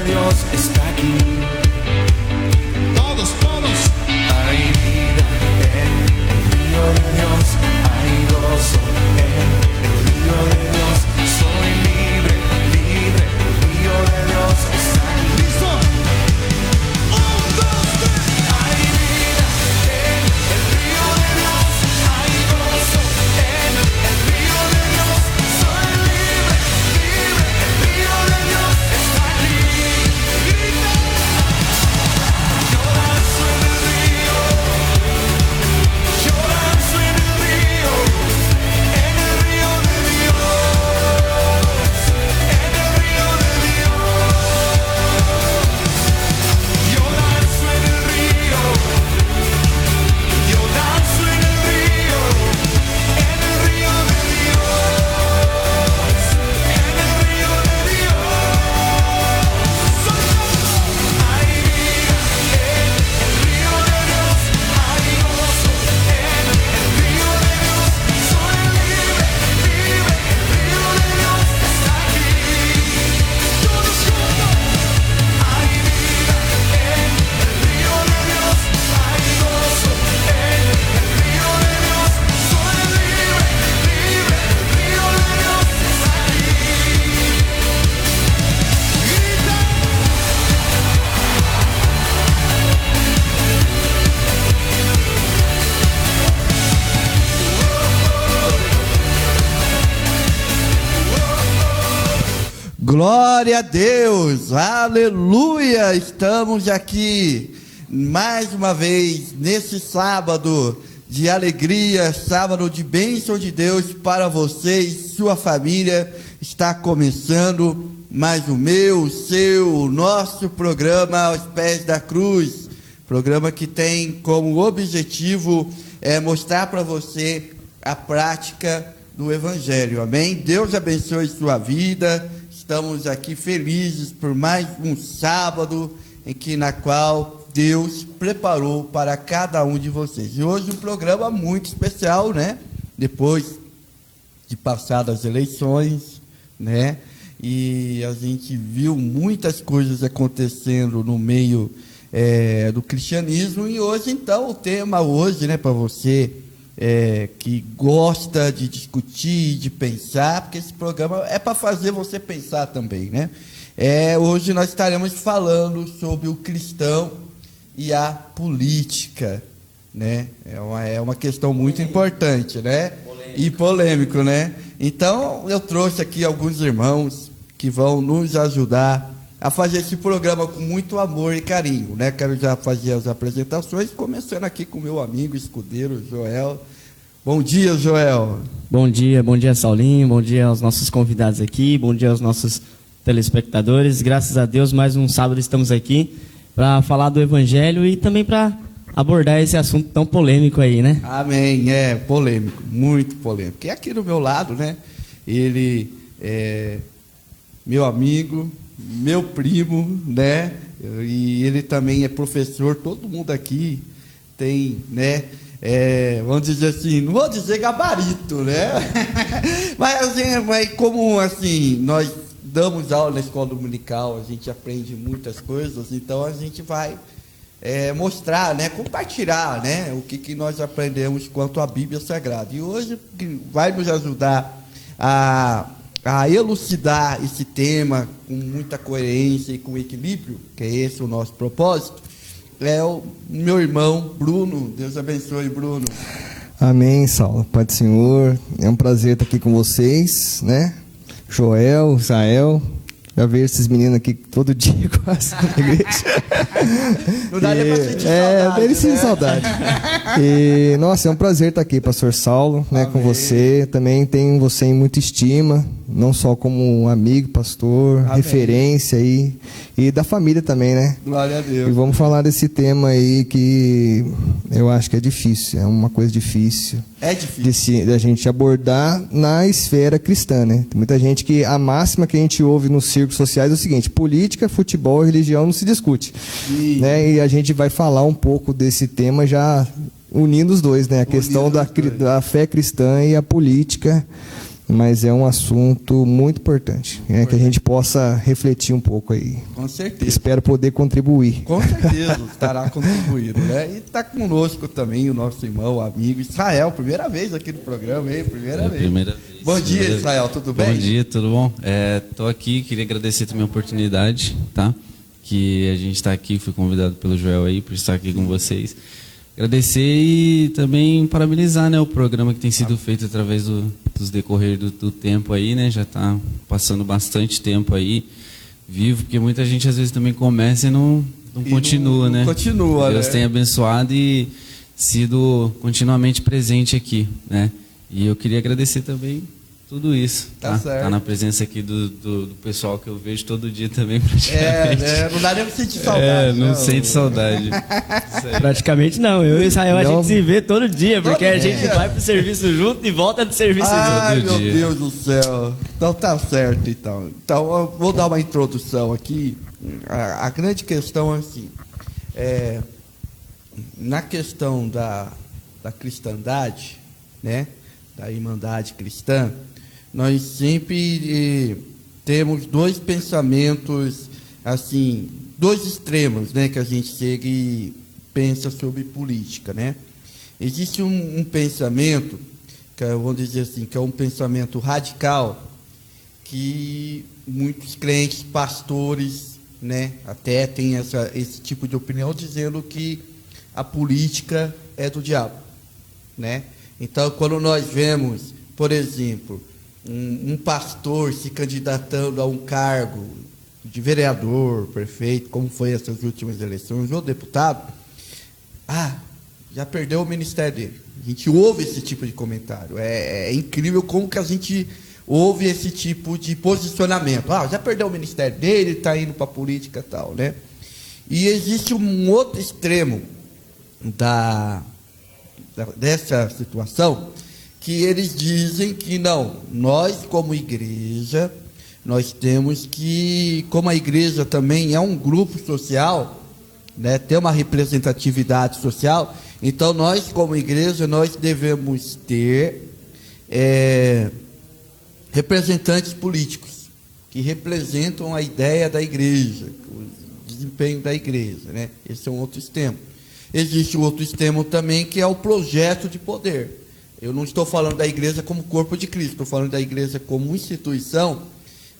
de Dios está aquí. Todos, todos. Hay vida en el río de Dios, hay gozo en el río de Dios. Soy libre, libre, el río de Dios está aquí. ¿Listo? 1, 2, 3. Hay vida en el río de Dios, hay gozo en el río de Dios. Soy libre, libre, el río de Dios está aquí. Grita. Yo danzo en el río, yo danzo en el río de Dios, en el río de Dios. Yo danzo en el río, yo danzo en el río de Dios, en el río de Dios. Hay vida en el río de Dios, hay gozo en el río de Dios. Soy libre, libre, el río de Dios está aquí. Todos juntos. Hay vida en el río de Dios, hay gozo en el río de Dios. Soy libre, libre, el río de Dios está aquí. Grita. Glória a Deus, aleluia, estamos aqui mais uma vez nesse sábado de alegria, sábado de bênção de Deus para você e sua família. Está começando mais o meu, o seu, o nosso programa Aos Pés da Cruz, programa que tem como objetivo mostrar para você a prática do Evangelho, amém? Deus abençoe sua vida. Estamos aqui felizes por mais um sábado na qual Deus preparou para cada um de vocês. E hoje um programa muito especial, né? Depois de passadas as eleições, né? E a gente viu muitas coisas acontecendo no meio do cristianismo. E hoje, então, o tema hoje, né, para você que gosta de discutir, de pensar, porque esse programa é para fazer você pensar também, né? Hoje nós estaremos falando sobre o cristão e a política, né? É uma questão muito importante, né? E polêmico, né? Então, eu trouxe aqui alguns irmãos que vão nos ajudar a fazer esse programa com muito amor e carinho, né? Quero já fazer as apresentações, começando aqui com o meu amigo escudeiro, Joel. Bom dia, Joel. Bom dia, Saulinho, bom dia aos nossos convidados aqui, bom dia aos nossos telespectadores. Graças a Deus, mais um sábado estamos aqui para falar do Evangelho e também para abordar esse assunto tão polêmico aí, né? Amém, polêmico, muito polêmico. E aqui do meu lado, né, ele é meu amigo, meu primo, né, e ele também é professor. Todo mundo aqui tem, né, vamos dizer assim, não vou dizer gabarito, né, mas como assim, nós damos aula na escola dominical, a gente aprende muitas coisas, então a gente vai mostrar, né, compartilhar, né, o que nós aprendemos quanto à Bíblia Sagrada. E hoje vai nos ajudar a elucidar esse tema com muita coerência e com equilíbrio, que é esse o nosso propósito, é o meu irmão Bruno. Deus abençoe, Bruno. Amém, Saulo. Pai do Senhor, é um prazer estar aqui com vocês, né? Joel, Israel, já vejo esses meninos aqui todo dia quase na igreja. Não dá nem pra sentir saudade. Eles sentem saudade. E, nossa, é um prazer estar aqui, pastor Saulo, né, com você. Também tenho você em muita estima, não só como um amigo, pastor, amém, referência aí, e da família também, né? Glória a Deus. E vamos falar desse tema aí que eu acho que é difícil, é uma coisa difícil. É difícil. Da gente abordar na esfera cristã, né? Tem muita gente que a máxima que a gente ouve nos círculos sociais é o seguinte: política, futebol e religião não se discute. Né? E a gente vai falar um pouco desse tema já unindo os dois, né? A questão da fé cristã e a política. mas é um assunto muito importante, né, que a gente possa refletir um pouco aí. Com certeza. Espero poder contribuir. Com certeza estará contribuindo, né? E está conosco também o nosso irmão, amigo Israel, primeira vez aqui no programa, hein? Primeira vez. Bom dia, Israel, tudo bem? Bom dia, tudo bom? Estou aqui, queria agradecer também a oportunidade, tá? Que a gente está aqui, fui convidado pelo Joel aí, por estar aqui com vocês. Agradecer e também parabenizar, né, o programa que tem sido feito através dos decorrer do tempo aí, né? Já está passando bastante tempo aí vivo, porque muita gente às vezes também começa e não continua, né? Continua, Deus né? tem abençoado e sido continuamente presente aqui, né? E eu queria agradecer também tudo isso, Tá certo. Tá na presença aqui do pessoal que eu vejo todo dia também, praticamente. Não dá nem pra sentir saudade. Não sente saudade. Praticamente não. Eu e Israel, a Não. gente se vê todo dia, porque Todo a gente dia. vai pro serviço junto e volta do serviço Ai, todo meu dia. Deus do céu. Então tá certo, então. Então, eu vou dar uma introdução aqui. A grande questão é assim, na questão da cristandade, né, da irmandade cristã, nós sempre temos dois pensamentos, assim, dois extremos, né, que a gente chega e pensa sobre política, né? Existe um pensamento, que vamos dizer assim, que é um pensamento radical, que muitos crentes, pastores, né, até têm esse tipo de opinião, dizendo que a política é do diabo, né? Então, quando nós vemos, por exemplo, um pastor se candidatando a um cargo de vereador, prefeito, como foi essas últimas eleições, ou deputado, já perdeu o ministério dele. A gente ouve esse tipo de comentário. É incrível como que a gente ouve esse tipo de posicionamento. Já perdeu o ministério dele, está indo para a política e tal, né? E existe um outro extremo dessa situação, que eles dizem que não, nós como igreja, nós temos que, como a igreja também é um grupo social, né, tem uma representatividade social, então nós como igreja, nós devemos ter representantes políticos, que representam a ideia da igreja, o desempenho da igreja, né? Esse é um outro extremo. Existe um outro extremo também, que é o projeto de poder. Eu não estou falando da igreja como corpo de Cristo, estou falando da igreja como instituição,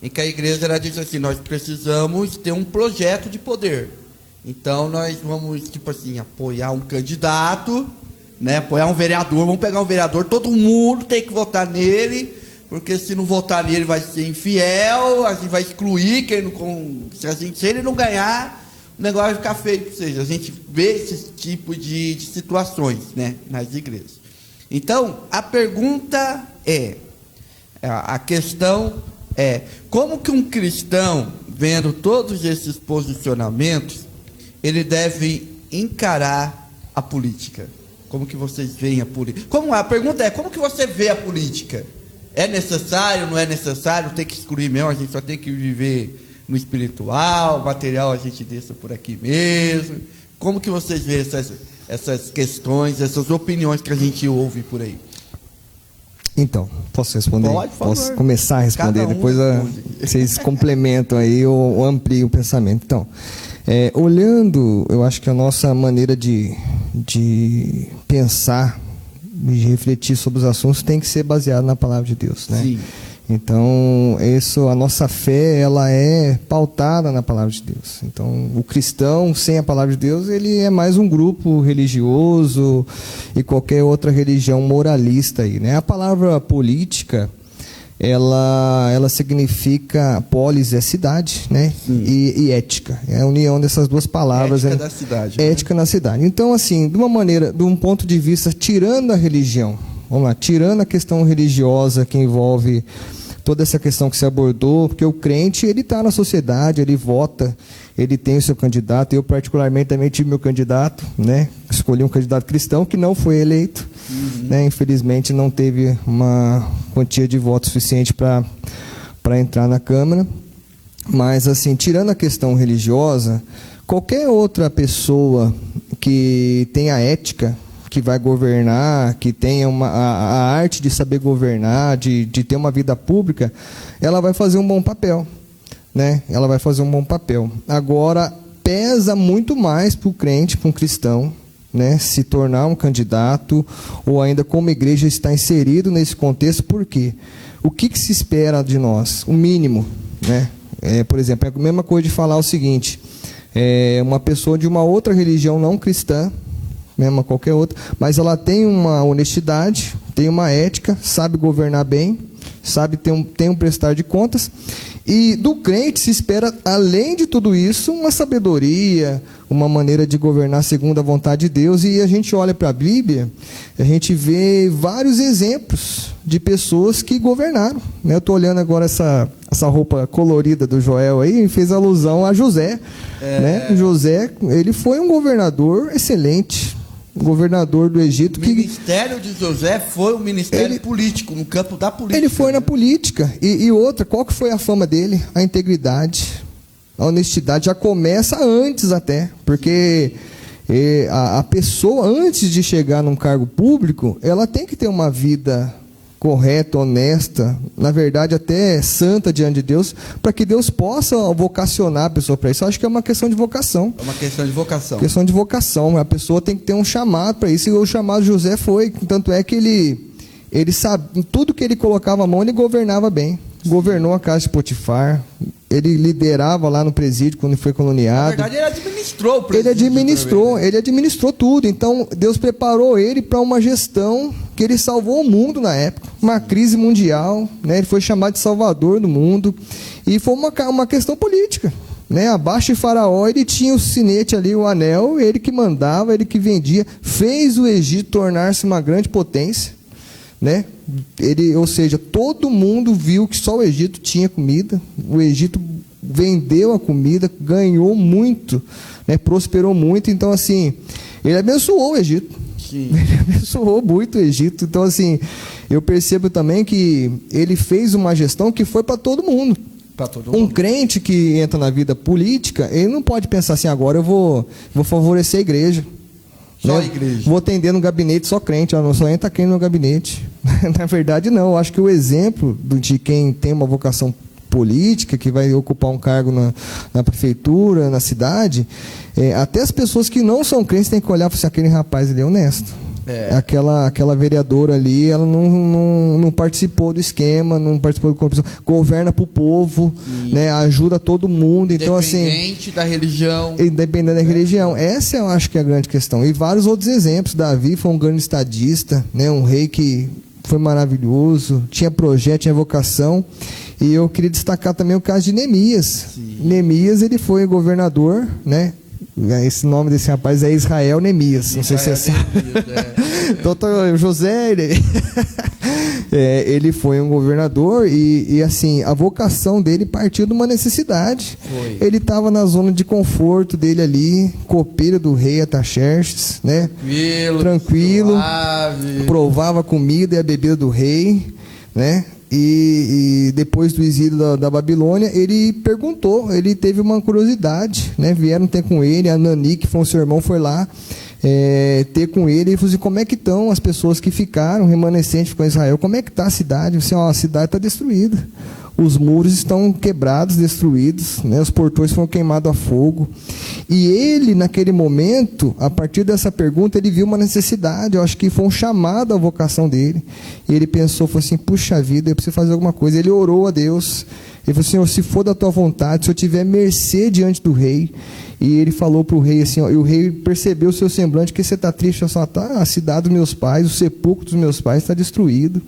em que a igreja ela diz assim, nós precisamos ter um projeto de poder. Então, nós vamos, tipo assim, apoiar um candidato, né, apoiar um vereador, vamos pegar um vereador, todo mundo tem que votar nele, porque se não votar nele vai ser infiel, a gente vai excluir, se ele não ganhar, o negócio vai ficar feio. Ou seja, a gente vê esse tipo de situações, né, nas igrejas. Então, a pergunta a questão é, como que um cristão, vendo todos esses posicionamentos, ele deve encarar a política? Como que vocês veem a política? A pergunta é, como que você vê a política? É necessário, não é necessário? Tem que excluir mesmo, a gente só tem que viver no espiritual, material a gente deixa por aqui mesmo. Como que vocês veem essas questões, essas opiniões que a gente ouve por aí? Então, posso responder? Pode, por favor. Posso começar a responder, Cada um depois responde. vocês complementam aí ou ampliam o pensamento. Então, olhando, eu acho que a nossa maneira de pensar, de refletir sobre os assuntos tem que ser baseada na palavra de Deus, né? Sim. Então, a nossa fé, ela é pautada na palavra de Deus. Então, o cristão, sem a palavra de Deus, ele é mais um grupo religioso e qualquer outra religião moralista aí, né? A palavra política, ela significa polis é cidade, né? E ética. É a união dessas duas palavras. Ética da cidade, né? Ética na cidade. Então, assim, de um ponto de vista, tirando a religião, vamos lá, tirando a questão religiosa que envolve toda essa questão que se abordou, porque o crente, ele está na sociedade, ele vota, ele tem o seu candidato. Eu, particularmente, também tive meu candidato, né? Escolhi um candidato cristão que não foi eleito, né? Infelizmente, não teve uma quantia de votos suficiente para entrar na Câmara. Mas, assim, tirando a questão religiosa, qualquer outra pessoa que tenha ética, que vai governar, que tenha a arte de saber governar, de ter uma vida pública, ela vai fazer um bom papel, né? Ela vai fazer um bom papel. Agora, pesa muito mais para o crente, para um cristão, né, se tornar um candidato, ou ainda como igreja estar inserido nesse contexto. Por quê? O que se espera de nós? O mínimo, né? Por exemplo, é a mesma coisa de falar o seguinte, uma pessoa de uma outra religião não cristã, mesmo qualquer outra, mas ela tem uma honestidade, tem uma ética, sabe governar bem, sabe tem um prestar de contas, e do crente se espera, além de tudo isso, uma sabedoria, uma maneira de governar segundo a vontade de Deus. E a gente olha para a Bíblia, a gente vê vários exemplos de pessoas que governaram, né? Eu estou olhando agora essa roupa colorida do Joel aí, e fez alusão a José, né? José, ele foi um governador excelente, governador do Egito. O ministério de José foi um ministério político, no campo da política. Ele foi na política. E outra, qual que foi a fama dele? A integridade, a honestidade. Já começa antes até, porque a pessoa, antes de chegar num cargo público, ela tem que ter uma vida correta, honesta, na verdade até santa diante de Deus, para que Deus possa vocacionar a pessoa para isso. Eu acho que é uma questão de vocação. É uma questão de vocação. Questão de vocação. A pessoa tem que ter um chamado para isso, e o chamado de José foi, tanto é que ele sabe, tudo que ele colocava a mão, ele governava bem. Governou a casa de Potifar, ele liderava lá no presídio quando foi caluniado. Na verdade, ele administrou o presídio. Ele administrou tudo. Então, Deus preparou ele para uma gestão que ele salvou o mundo na época. Uma crise mundial, né? Ele foi chamado de salvador do mundo. E foi uma questão política, né? Abaixo de Faraó, ele tinha o sinete ali, o anel, ele que mandava, ele que vendia, fez o Egito tornar-se uma grande potência, né? Ou seja, todo mundo viu que só o Egito tinha comida. O Egito vendeu a comida, ganhou muito, né? Prosperou muito. Então, assim, ele abençoou o Egito. Sim. Ele abençoou muito o Egito. Então, assim, eu percebo também que ele fez uma gestão que foi para todo mundo. Um crente que entra na vida política, ele não pode pensar assim, agora eu vou favorecer a igreja. Só a igreja. Vou atender no gabinete só crente, não só entra crente no gabinete. Na verdade, não. Eu acho que o exemplo de quem tem uma vocação política, que vai ocupar um cargo na prefeitura, na cidade, até as pessoas que não são crentes têm que olhar e falar assim, aquele rapaz ali é honesto. Aquela vereadora ali, ela não participou do esquema, não participou da corrupção, governa para o povo, né, ajuda todo mundo. Então, independente da religião. Independente da religião. Essa eu acho que é a grande questão. E vários outros exemplos. Davi foi um grande estadista, né, um rei que foi maravilhoso, tinha projeto, tinha vocação. E eu queria destacar também o caso de Neemias. Neemias, ele foi governador, né? Esse nome desse rapaz é Israel Neemias, não sei se você sabe. Doutor José, ele foi um governador e assim, a vocação dele partiu de uma necessidade. Ele estava na zona de conforto dele ali, copeiro do rei Artaxerxes, né? Tranquilo, provava a comida e a bebida do rei, né? E depois do exílio da Babilônia, ele perguntou, ele teve uma curiosidade, né? Vieram ter com ele, a Nani, que foi um seu irmão, foi lá ter com ele, e falou assim, como é que estão as pessoas que ficaram, remanescentes com Israel, como é que está a cidade? Assim, a cidade está destruída, os muros estão quebrados, destruídos, né? Os portões foram queimados a fogo. E ele, naquele momento, a partir dessa pergunta, ele viu uma necessidade. Eu acho que foi um chamado à vocação dele. E ele pensou, falou assim, puxa vida, eu preciso fazer alguma coisa. Ele orou a Deus. Ele falou, Senhor, se for da tua vontade, se eu tiver mercê diante do rei. E ele falou para o rei assim, ó, e o rei percebeu o seu semblante, que você está triste, só tá, a cidade dos meus pais, o sepulcro dos meus pais está destruído.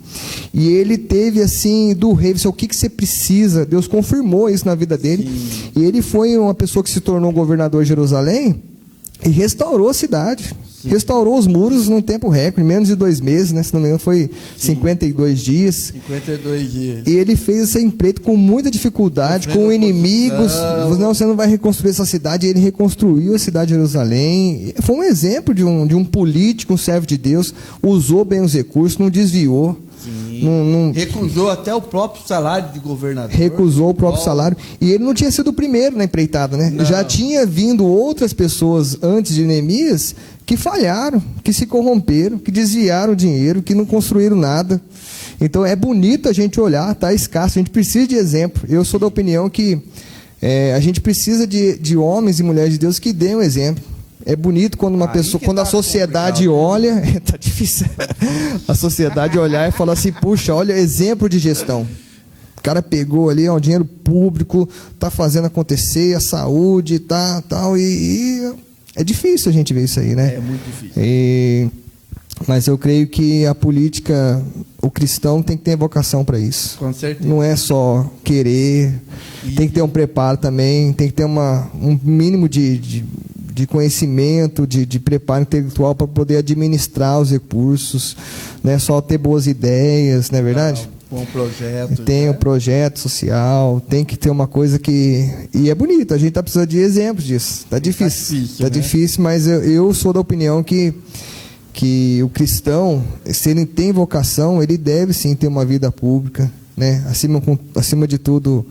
E ele teve assim, do rei, disse, o que você precisa? Deus confirmou isso na vida dele. Sim. E ele foi uma pessoa que se tornou governador de Jerusalém e restaurou a cidade. Sim. Restaurou os muros num tempo recorde, menos de 2 meses, né? Se não me engano, foi 52 dias. 52 dias. E ele fez esse empreito com muita dificuldade, com inimigos. Não, você não vai reconstruir essa cidade. E ele reconstruiu a cidade de Jerusalém. Foi um exemplo de um político, um servo de Deus. Usou bem os recursos, não desviou. Sim. Sim. Não Recusou até o próprio salário de governador. recusou o próprio salário. E ele não tinha sido o primeiro na empreitada, né? Não. Já tinha vindo outras pessoas antes de Neemias que falharam, que se corromperam, que desviaram o dinheiro, que não construíram nada. Então é bonito a gente olhar, tá escasso, a gente precisa de exemplo. Eu sou da opinião que a gente precisa de homens e mulheres de Deus que dêem um exemplo. É bonito quando uma pessoa, quando a sociedade olha, tá difícil. A sociedade olhar e falar assim, puxa, olha, exemplo de gestão. O cara pegou ali, um dinheiro público, tá fazendo acontecer, a saúde, tal, e é difícil a gente ver isso aí, né? É muito difícil. Mas eu creio que a política, o cristão tem que ter vocação para isso. Com certeza. Não é só querer, tem que ter um preparo também, tem que ter um mínimo de conhecimento, de preparo intelectual para poder administrar os recursos, não é só ter boas ideias, não é verdade? Bom projeto. Tem um projeto social, tem que ter uma coisa que... E é bonito, a gente está precisando de exemplos disso. Está difícil, né? difícil, mas eu sou da opinião que o cristão, se ele tem vocação, ele deve sim ter uma vida pública, né? Acima de tudo,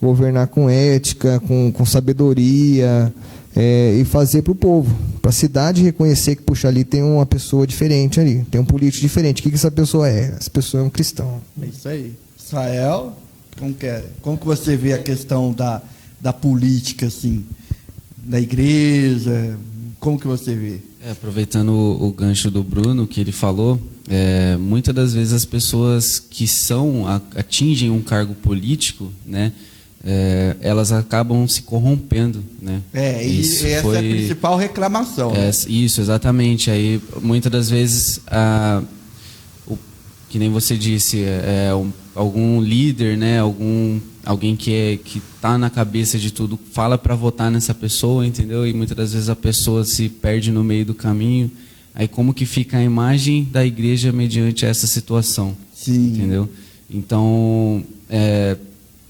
governar com ética, com sabedoria, e fazer para o povo, para a cidade reconhecer que, puxa, ali tem uma pessoa diferente ali, tem um político diferente. O que essa pessoa é? Essa pessoa é um cristão. É isso aí. Israel, como que você vê a questão da política, assim, da igreja? Como que você vê? Aproveitando o gancho do Bruno, que ele falou, muitas das vezes as pessoas que atingem um cargo político, né, elas acabam se corrompendo, né? Essa é a principal reclamação. Né? Isso, exatamente. Aí, muitas das vezes, que nem você disse, algum líder, né, alguém que está na cabeça de tudo, fala para votar nessa pessoa, entendeu? E muitas das vezes a pessoa se perde no meio do caminho. Aí como que fica a imagem da igreja mediante essa situação? Sim. Entendeu? Então,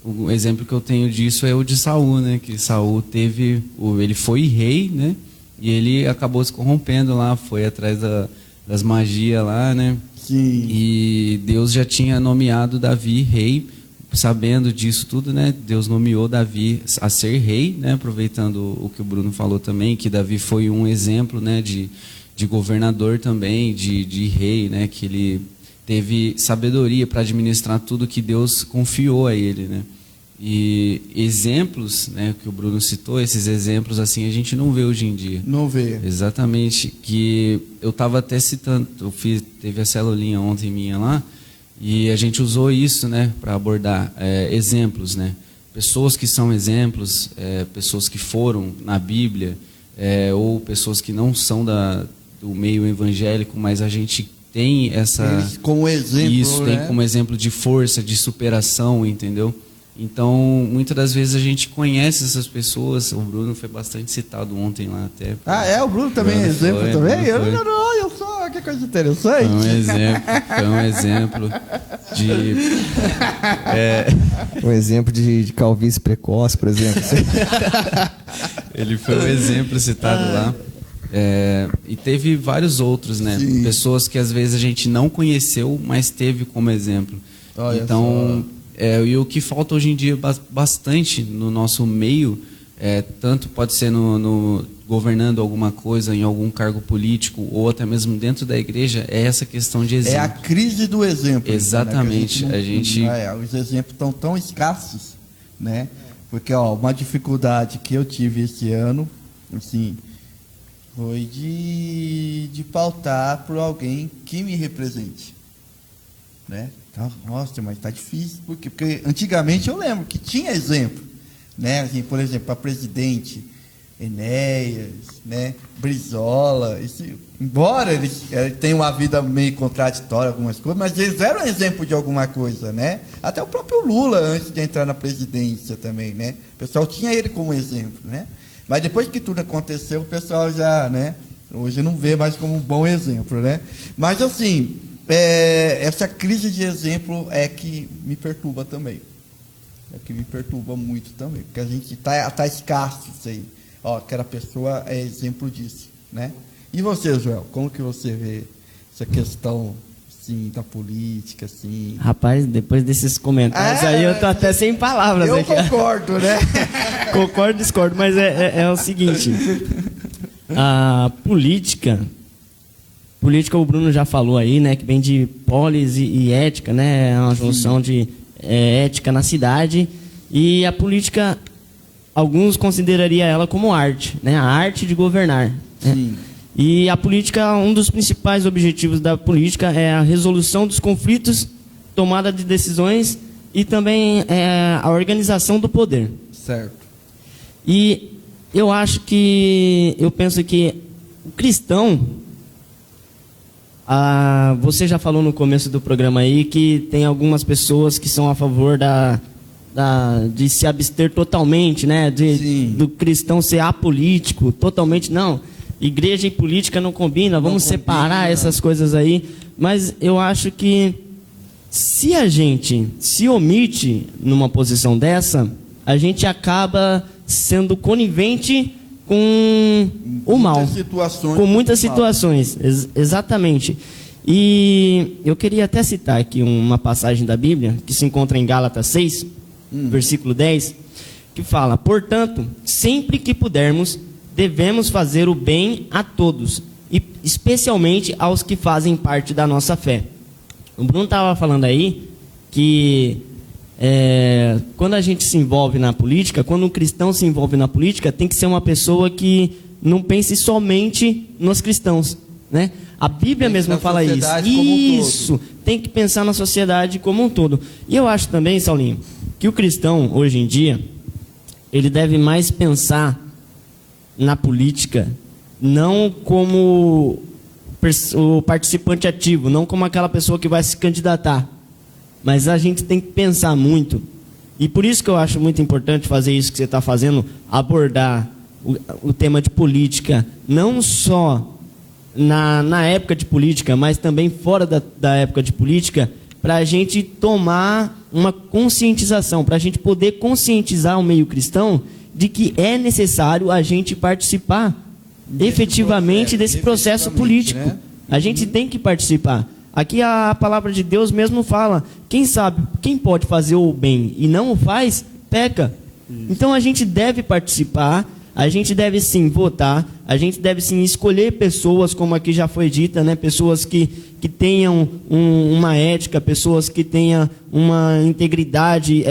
o exemplo que eu tenho disso é o de Saul, né? Que Saul ele foi rei, né? E ele acabou se corrompendo lá, foi atrás das magias lá, né? Sim. E Deus já tinha nomeado Davi rei, sabendo disso tudo, né? Deus nomeou Davi a ser rei, né? Aproveitando o que o Bruno falou também, que Davi foi um exemplo, né? De governador também, de rei, né? Que ele teve sabedoria para administrar tudo que Deus confiou a ele, né? E exemplos, né, que o Bruno citou, esses exemplos assim a gente não vê hoje em dia. Não vê. Exatamente, que eu estava até citando, teve a celulinha ontem minha lá, e a gente usou isso, né, para abordar exemplos, né? Pessoas que são exemplos, pessoas que foram na Bíblia, ou pessoas que não são do meio evangélico, mas a gente tem Eles como exemplo, isso, né? tem como exemplo de força, de superação, entendeu? Então, muitas das vezes a gente conhece essas pessoas. O Bruno foi bastante citado ontem lá até. O Bruno também é exemplo também? Eu sou, que coisa interessante. Foi um exemplo de... Um exemplo de calvície precoce, por exemplo. Ele foi um exemplo citado lá. E teve vários outros, né? Sim. Pessoas que às vezes a gente não conheceu, mas teve como exemplo. Olha então, e o que falta hoje em dia bastante no nosso meio, tanto pode ser no governando alguma coisa, em algum cargo político, ou até mesmo dentro da igreja, é essa questão de exemplo. É a crise do exemplo. Exatamente. Né? Os exemplos estão tão escassos, né? Porque uma dificuldade que eu tive esse ano, assim, foi de pautar por alguém que me represente, né? Nossa, mas tá difícil, porque antigamente eu lembro que tinha exemplo, né? Assim, por exemplo, para presidente, Enéas, né? Brizola, embora eles tenham uma vida meio contraditória, algumas coisas, mas eles eram exemplo de alguma coisa, né? Até o próprio Lula, antes de entrar na presidência também, né? O pessoal tinha ele como exemplo, né? Mas depois que tudo aconteceu, o pessoal já, né? Hoje não vê mais como um bom exemplo, né? Mas assim, essa crise de exemplo é que me perturba também. É que me perturba muito também, porque a gente tá escasso isso aí. Aquela pessoa é exemplo disso, né? E você, Joel, como que você vê essa questão Sim, da política, sim. Rapaz, depois desses comentários aí eu tô até sem palavras Eu aqui. concordo, né? Concordo, discordo, mas é o seguinte. A política, o Bruno já falou aí, né, que vem de polis e ética, né, é uma junção de ética na cidade, e a política, alguns considerariam ela como arte, né, a arte de governar. Né? Sim. E a política, um dos principais objetivos da política é a resolução dos conflitos, tomada de decisões e também a organização do poder. Certo. E eu penso que o cristão, você já falou no começo do programa aí que tem algumas pessoas que são a favor de se abster totalmente, né? Do cristão ser apolítico, totalmente, não. Igreja e política não combinam, vamos separar essas coisas aí. Mas eu acho que se a gente se omite numa posição dessa, a gente acaba sendo conivente com o mal. Com muitas situações, exatamente. E eu queria até citar aqui uma passagem da Bíblia, que se encontra em Gálatas 6, versículo 10, que fala: portanto, sempre que pudermos, devemos fazer o bem a todos, e especialmente aos que fazem parte da nossa fé. O Bruno estava falando aí que quando a gente se envolve na política, quando um cristão se envolve na política, tem que ser uma pessoa que não pense somente nos cristãos, né? A Bíblia mesmo fala isso. Isso, tem que pensar na sociedade como um todo. E eu acho também, Saulinho, que o cristão, hoje em dia, ele deve mais pensar na política, não como o participante ativo, não como aquela pessoa que vai se candidatar, mas a gente tem que pensar muito, e por isso que eu acho muito importante fazer isso que você está fazendo, abordar o tema de política, não só na época de política, mas também fora da época de política, para a gente tomar uma conscientização, para a gente poder conscientizar o meio cristão de que é necessário a gente participar efetivamente desse processo político. Né? A gente tem que participar. Aqui a palavra de Deus mesmo fala: quem pode fazer o bem e não o faz, peca. Então a gente deve participar, a gente deve sim votar, a gente deve sim escolher pessoas, como aqui já foi dita, né? Pessoas que tenham uma ética, pessoas que tenham uma integridade,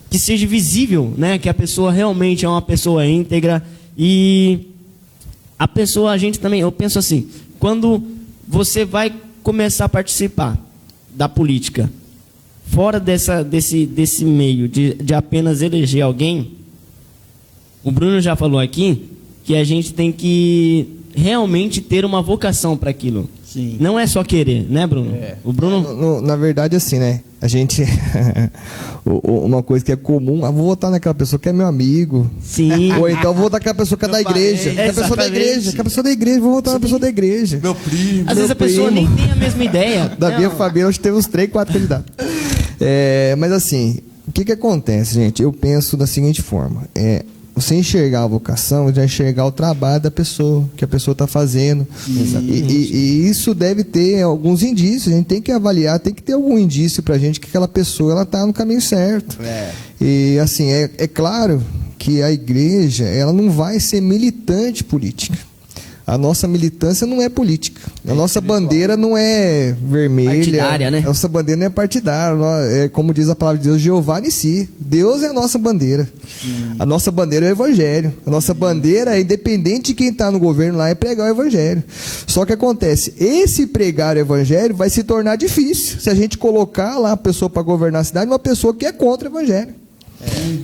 que seja visível, né? Que a pessoa realmente é uma pessoa íntegra. E a pessoa, eu penso assim, quando você vai começar a participar da política, fora desse meio de apenas eleger alguém, o Bruno já falou aqui que a gente tem que realmente ter uma vocação para aquilo. Sim. Não é só querer, né, Bruno? O Bruno... Na verdade, assim, né? A gente... uma coisa que é comum, vou votar naquela pessoa que é meu amigo. Sim. Ou então vou votar naquela pessoa que é da igreja. Aquela pessoa da igreja, vou votar na pessoa da igreja. Meu primo. Às vezes a pessoa nem tem a mesma ideia. Da minha família, hoje teve uns 3, 4 candidatos. Mas assim, o que acontece, gente? Eu penso da seguinte forma. Você enxergar a vocação, já enxergar o trabalho da pessoa, que a pessoa está fazendo. E isso deve ter alguns indícios. A gente tem que avaliar, tem que ter algum indício para a gente que aquela pessoa está no caminho certo. E assim, é claro que a igreja ela não vai ser militante política. A nossa militância não é política. A nossa bandeira não é vermelha. Partidária, né? A nossa bandeira não é partidária. Como diz a palavra de Deus, Jeová Nissi. Deus é a nossa bandeira. A nossa bandeira é o Evangelho. A nossa bandeira, independente de quem está no governo lá, é pregar o Evangelho. Só que acontece, esse pregar o Evangelho vai se tornar difícil se a gente colocar lá a pessoa para governar a cidade, uma pessoa que é contra o Evangelho.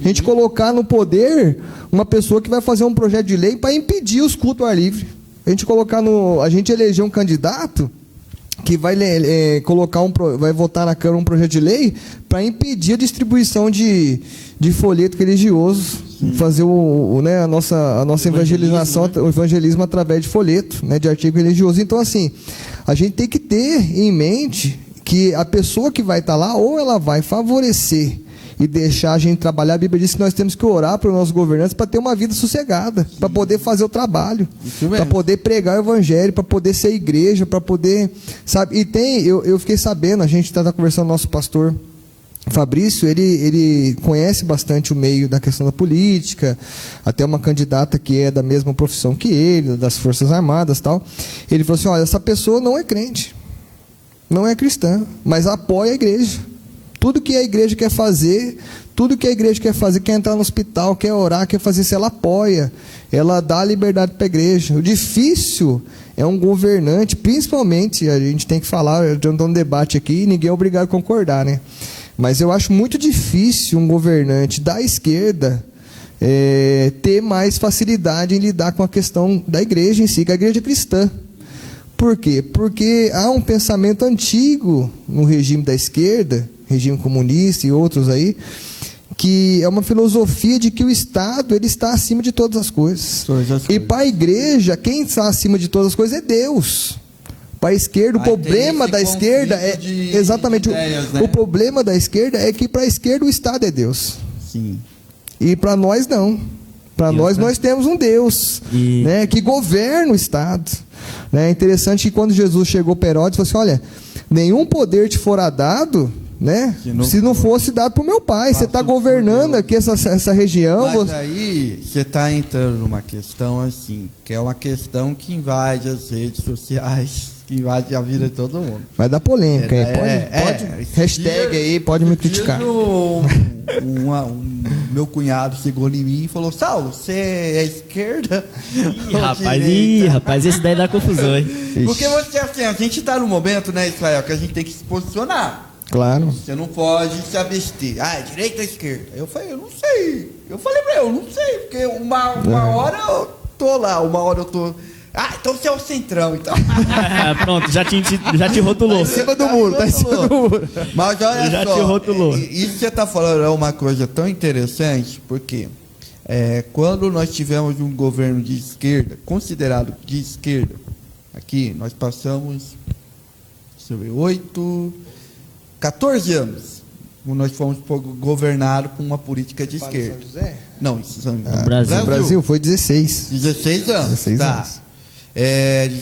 A gente colocar no poder uma pessoa que vai fazer um projeto de lei para impedir os cultos ao ar livre. A gente eleger um candidato que vai vai votar na Câmara um projeto de lei para impedir a distribuição de folheto religioso, fazer a nossa evangelização, né? O evangelismo através de folheto, né, de artigo religioso. Então, assim, a gente tem que ter em mente que a pessoa que vai estar lá, ou ela vai favorecer e deixar a gente trabalhar. A Bíblia diz que nós temos que orar para os nossos governantes para ter uma vida sossegada, para poder fazer o trabalho, para poder pregar o evangelho, para poder ser igreja, para poder, sabe? E eu fiquei sabendo, a gente está conversando com o nosso pastor Fabrício, ele conhece bastante o meio da questão da política, até uma candidata que é da mesma profissão que ele, das Forças Armadas e tal. Ele falou assim: olha, essa pessoa não é crente, não é cristã, mas apoia a igreja. Tudo que a igreja quer fazer, quer entrar no hospital, quer orar, quer fazer isso, ela apoia, ela dá liberdade para a igreja. O difícil é um governante, principalmente, a gente tem que falar, eu estou num debate aqui, ninguém é obrigado a concordar, né? Mas eu acho muito difícil um governante da esquerda ter mais facilidade em lidar com a questão da igreja em si, que a igreja cristã. Por quê? Porque há um pensamento antigo no regime da esquerda, regime comunista e outros aí, que é uma filosofia de que o Estado ele está acima de todas as coisas. E para a igreja, quem está acima de todas as coisas é Deus. Para a esquerda, o problema da esquerda é exatamente ideias, né? O problema da esquerda é que para a esquerda o Estado é Deus. Sim. E para nós não. Para nós temos um Deus, né, que governa o Estado. É interessante que quando Jesus chegou para Herodes, falou assim: olha, nenhum poder te fora dado, né, se não fosse dado para o meu pai. Você está governando aqui essa região. Mas aí você está entrando numa questão assim, que é uma questão que invade as redes sociais, que invade a vida de todo mundo. Vai dar polêmica aí. Pode hashtag aí, pode me criticar. Meu cunhado chegou em mim e falou: Saulo, você é esquerda? Rapaz, esse daí dá confusão, hein? Porque você, assim, a gente está no momento, né, Israel, que a gente tem que se posicionar. Claro. Você não pode se abster. É direita ou esquerda? Eu falei: eu não sei. Eu falei pra eu não sei, porque uma hora eu tô lá, uma hora eu tô... então você é o centrão, então. Pronto, já te rotulou. Tá em cima do muro, tá em cima do muro. Mas olha já só, te rotulou. Isso que você está falando é uma coisa tão interessante, porque quando nós tivemos um governo de esquerda, considerado de esquerda, aqui nós passamos, deixa eu ver, 14 anos, nós fomos governados por uma política de esquerda. São José? Não, isso são Brasil foi 16. 16 anos. 16 tá. anos.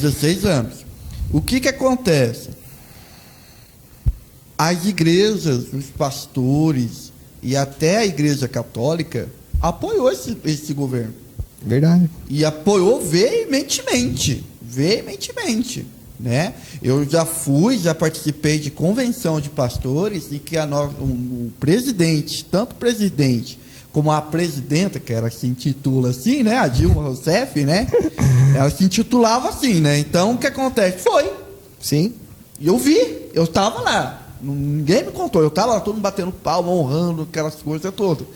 16 anos. O que acontece? As igrejas, os pastores e até a igreja católica apoiou esse governo. Verdade. E apoiou veementemente, né? Eu já participei de convenção de pastores e que o presidente, tanto o presidente como a presidenta, que ela se intitula assim, né? A Dilma Rousseff, né? Ela se intitulava assim, né? Então, o que acontece? Foi. Sim. E eu vi, eu estava lá. Ninguém me contou, eu estava lá, todo mundo batendo palma, honrando, aquelas coisas todas.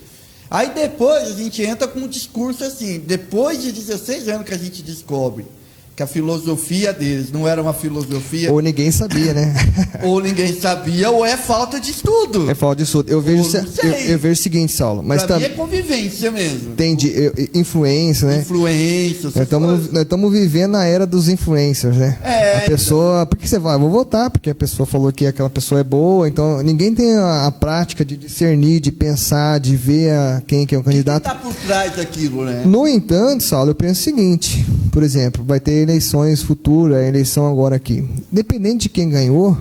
Aí depois a gente entra com um discurso assim, depois de 16 anos que a gente descobre que a filosofia deles não era uma filosofia... Ou ninguém sabia, né? Ou ninguém sabia, ou é falta de estudo. É falta de estudo. Eu vejo o seguinte, Saulo. Mas pra mim é convivência mesmo. Entendi. Influência, né? Influência. Nós estamos vivendo a era dos influencers, né? A pessoa... Por que você vai? Eu vou votar, porque a pessoa falou que aquela pessoa é boa. Então, ninguém tem a prática de discernir, de pensar, de ver quem que é o candidato. Quem está por trás daquilo, né? No entanto, Saulo, eu penso o seguinte. Por exemplo, vai ter eleições futuras, a eleição agora aqui. Independente de quem ganhou,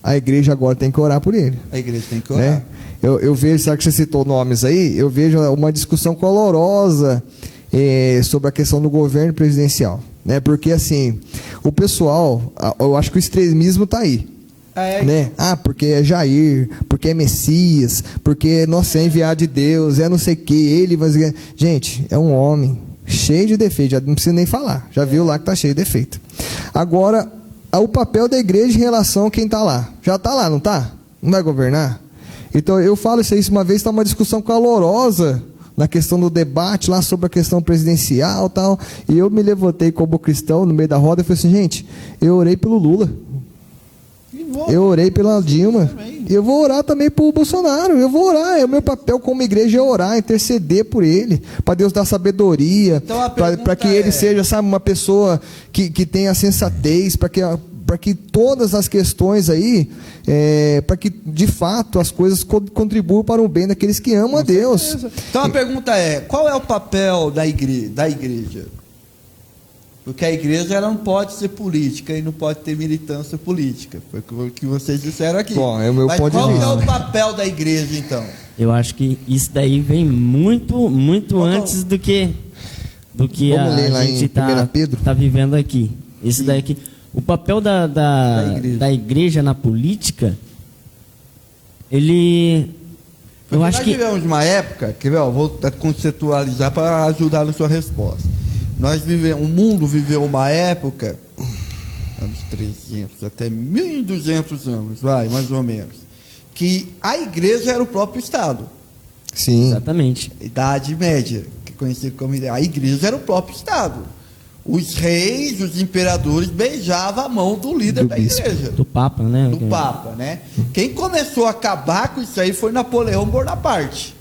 a igreja agora tem que orar por ele. A igreja tem que orar. Né? Eu vejo, sabe que você citou nomes aí? Eu vejo uma discussão colorosa sobre a questão do governo presidencial. Né? Porque, assim, o pessoal, eu acho que o extremismo está aí. Né? Porque é Jair, porque é Messias, porque, nossa, é enviado de Deus, é não sei o que, ele... Mas... Gente, é um homem cheio de defeito, já não precisa nem falar, já viu lá que está cheio de defeito. Agora, o papel da igreja em relação a quem está lá, já está lá, não está? Não vai governar? Então, eu falo isso aí, uma vez está uma discussão calorosa na questão do debate lá sobre a questão presidencial e tal, e eu me levantei como cristão no meio da roda e falei assim: gente, eu orei pelo Lula, eu orei pela Dilma, e eu vou orar também por Bolsonaro. Eu vou orar, o meu papel como igreja é orar, interceder por ele, para Deus dar sabedoria, então, para que ele seja, sabe, uma pessoa que tenha sensatez, para que para que todas as questões aí, para que de fato as coisas contribuam para o bem daqueles que amam a Deus. Então a pergunta é, qual é o papel da igreja? Porque a igreja ela não pode ser política e não pode ter militância política. Foi o que vocês disseram aqui. Bom, é o meu ponto de qual vista. é o papel da igreja, então? Eu acho que isso daí vem muito antes do que Vamos a ler lá gente em 1 Pedro? tá vivendo aqui. Isso daí aqui. O papel da igreja na política, eu acho nós que vivemos uma época, quer ver, ó, vou conceitualizar para ajudar na sua resposta. O mundo viveu uma época, anos 300 até 1200 anos, mais ou menos, que a igreja era o próprio Estado. Sim. exatamente. Idade Média, que é conhecido como a igreja era o próprio Estado. Os reis, os imperadores beijavam a mão do líder da igreja. Do Papa, né? Do Papa, né? Quem começou a acabar com isso aí foi Napoleão Bonaparte.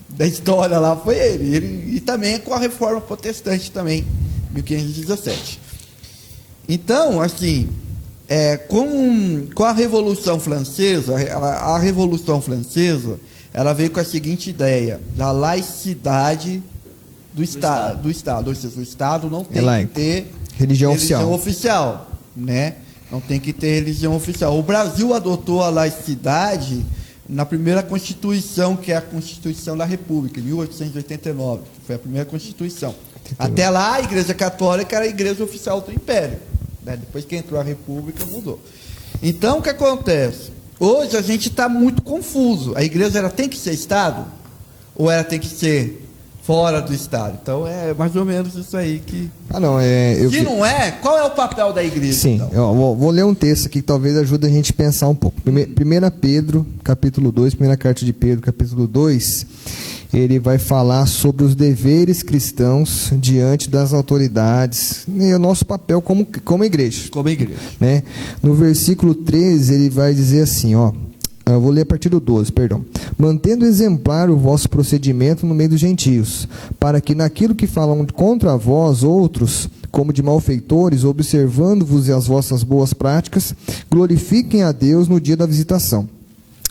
Da história lá foi ele. E também com a reforma protestante também, 1517. Então, assim, com a Revolução Francesa, a Revolução Francesa, ela veio com a seguinte ideia, da laicidade do Estado. Ou seja, o Estado não tem que ter religião oficial, né? Não tem que ter religião oficial. O Brasil adotou a laicidade na primeira Constituição, que é a Constituição da República, em 1889, que foi a primeira Constituição. 89. Até lá, a Igreja Católica era a igreja oficial do Império, né? Depois que entrou a República, mudou. Então, o que acontece? Hoje a gente está muito confuso. A igreja ela tem que ser Estado? Ou ela tem que ser fora do Estado? Então, é mais ou menos isso aí que... Se não é, qual é o papel da igreja? Sim, então? eu vou ler um texto aqui que talvez ajude a gente a pensar um pouco. 1 Pedro, capítulo 2, primeira carta de Pedro, capítulo 2, ele vai falar sobre os deveres cristãos diante das autoridades e o nosso papel como igreja. Como igreja. Né? No versículo 13, ele vai dizer assim, ó, eu vou ler a partir do 12, perdão. Mantendo exemplar o vosso procedimento no meio dos gentios, para que naquilo que falam contra vós outros, como de malfeitores, observando-vos as vossas boas práticas, glorifiquem a Deus no dia da visitação.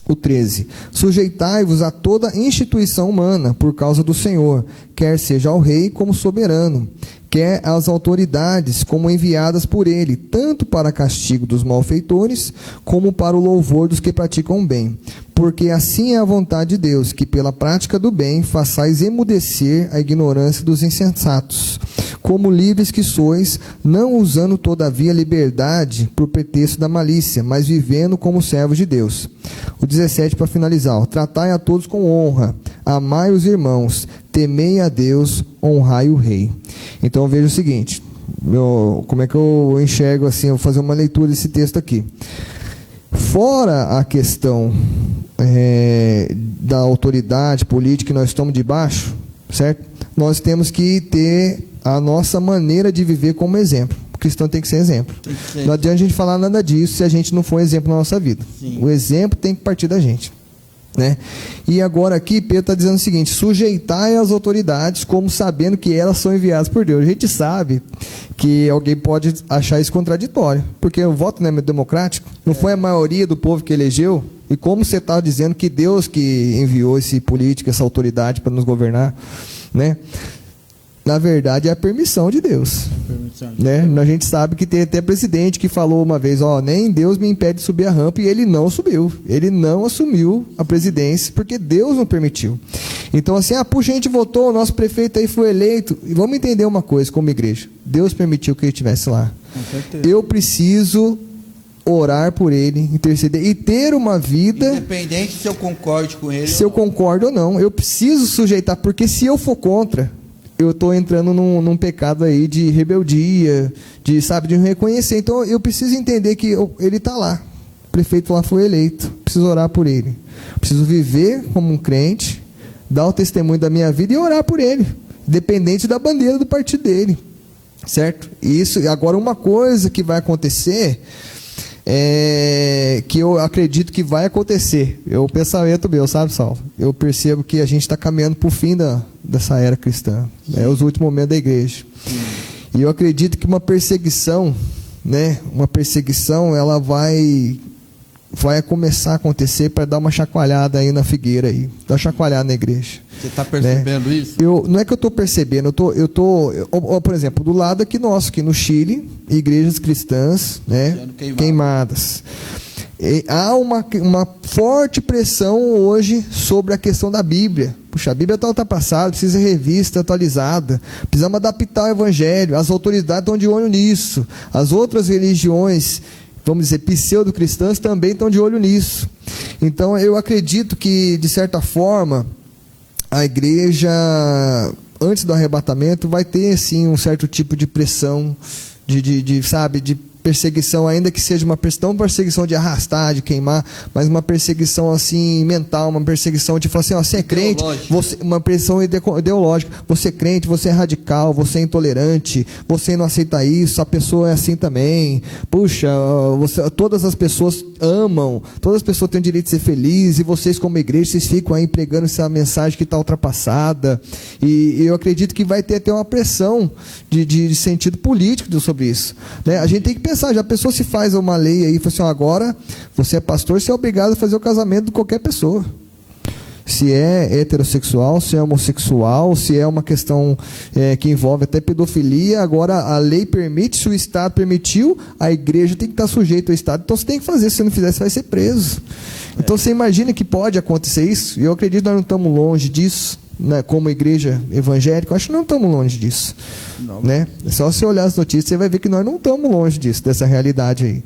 O 13. Sujeitai-vos a toda instituição humana, por causa do Senhor, quer seja ao rei como soberano, quer às autoridades como enviadas por ele, tanto para castigo dos malfeitores, como para o louvor dos que praticam o bem. Porque assim é a vontade de Deus, que pela prática do bem façais emudecer a ignorância dos insensatos, como livres que sois, não usando todavia a liberdade por pretexto da malícia, mas vivendo como servos de Deus. O 17 para finalizar, ó, tratai a todos com honra, amai os irmãos, temei a Deus, honrai o rei. Então veja o seguinte, como é que eu enxergo assim, eu vou fazer uma leitura desse texto aqui. Fora a questão da autoridade política que nós estamos debaixo, certo? Nós temos que ter a nossa maneira de viver como exemplo. O cristão tem que ser exemplo. Não adianta a gente falar nada disso se a gente não for exemplo na nossa vida. Sim. O exemplo tem que partir da gente. Né? E agora aqui Pedro está dizendo o seguinte: sujeitai as autoridades como sabendo que elas são enviadas por Deus. A gente sabe que alguém pode achar isso contraditório, porque o voto não é democrático, não foi a maioria do povo que elegeu. E como você está dizendo que Deus que enviou esse político, essa autoridade para nos governar, né? Na verdade é a permissão de Deus, né? A gente sabe que tem até presidente que falou uma vez, nem Deus me impede de subir a rampa, e ele não subiu, ele não assumiu a presidência porque Deus não permitiu. Então assim, puxa, a gente votou, o nosso prefeito aí foi eleito, e vamos entender uma coisa como igreja, Deus permitiu que ele estivesse lá. Eu preciso orar por ele, interceder e ter uma vida, independente se eu concorde com ele, se eu concordo ou não, eu preciso sujeitar, porque se eu for contra, eu estou entrando num pecado aí de rebeldia, de não reconhecer. Então eu preciso entender que ele está lá, o prefeito lá foi eleito, preciso orar por ele, preciso viver como um crente, dar o testemunho da minha vida e orar por ele, independente da bandeira do partido dele, certo? Isso, agora uma coisa que vai acontecer, que eu acredito que vai acontecer, é o pensamento meu, sabe, Salvo? Eu percebo que a gente está caminhando para o fim dessa era cristã, os últimos momentos da igreja. E eu acredito que uma perseguição né, uma perseguição, ela vai começar a acontecer para dar uma chacoalhada aí na figueira aí, dar uma chacoalhada na igreja. Você está percebendo isso? Não é que eu estou percebendo, por exemplo, do lado aqui nosso, aqui no Chile, igrejas cristãs, né, queimadas. Há uma forte pressão hoje sobre a questão da Bíblia. Puxa, a Bíblia está ultrapassada, precisa ser revista, atualizada. Precisamos adaptar o Evangelho. As autoridades estão de olho nisso. As outras religiões, vamos dizer, pseudo-cristãs, também estão de olho nisso. Então, eu acredito que, de certa forma, a igreja, antes do arrebatamento, vai ter, sim, um certo tipo de pressão, de perseguição, ainda que seja uma perseguição de arrastar, de queimar, mas uma perseguição assim mental, uma perseguição de falar assim, ó, você é crente, uma perseguição ideológica, você é crente, você é radical, você é intolerante, você não aceita isso, a pessoa é assim também, puxa, todas as pessoas amam, todas as pessoas têm o direito de ser felizes, e vocês como igreja, vocês ficam aí pregando essa mensagem que está ultrapassada, e eu acredito que vai ter até uma pressão de sentido político sobre isso, né? A gente tem que pensar, já a pessoa se faz uma lei aí, fala assim, ó, agora você é pastor, você é obrigado a fazer o casamento de qualquer pessoa, se é heterossexual, se é homossexual, se é uma questão que envolve até pedofilia, agora a lei permite, se o Estado permitiu, a igreja tem que estar sujeita ao Estado, então você tem que fazer, se você não fizer, você vai ser preso. Então você imagina que pode acontecer isso, e eu acredito que nós não estamos longe disso, né, como igreja evangélica, eu acho que não estamos longe disso, né? É só você olhar as notícias, você vai ver que nós não estamos longe disso, dessa realidade aí.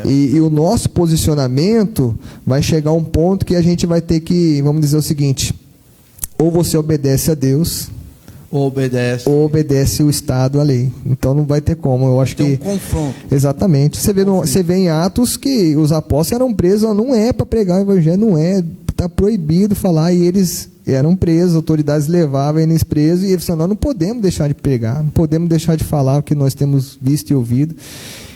E o nosso posicionamento vai chegar a um ponto que a gente vai ter que, vamos dizer o seguinte, ou você obedece a Deus, ou obedece o Estado, a lei. Então não vai ter como. Eu acho que um confronto. Exatamente. Você vê em Atos que os apóstolos eram presos, não é para pregar o evangelho, não é, está proibido falar, e eles eram presos, autoridades levavam eles presos, e eles falaram, nós não podemos deixar de pregar, não podemos deixar de falar o que nós temos visto e ouvido.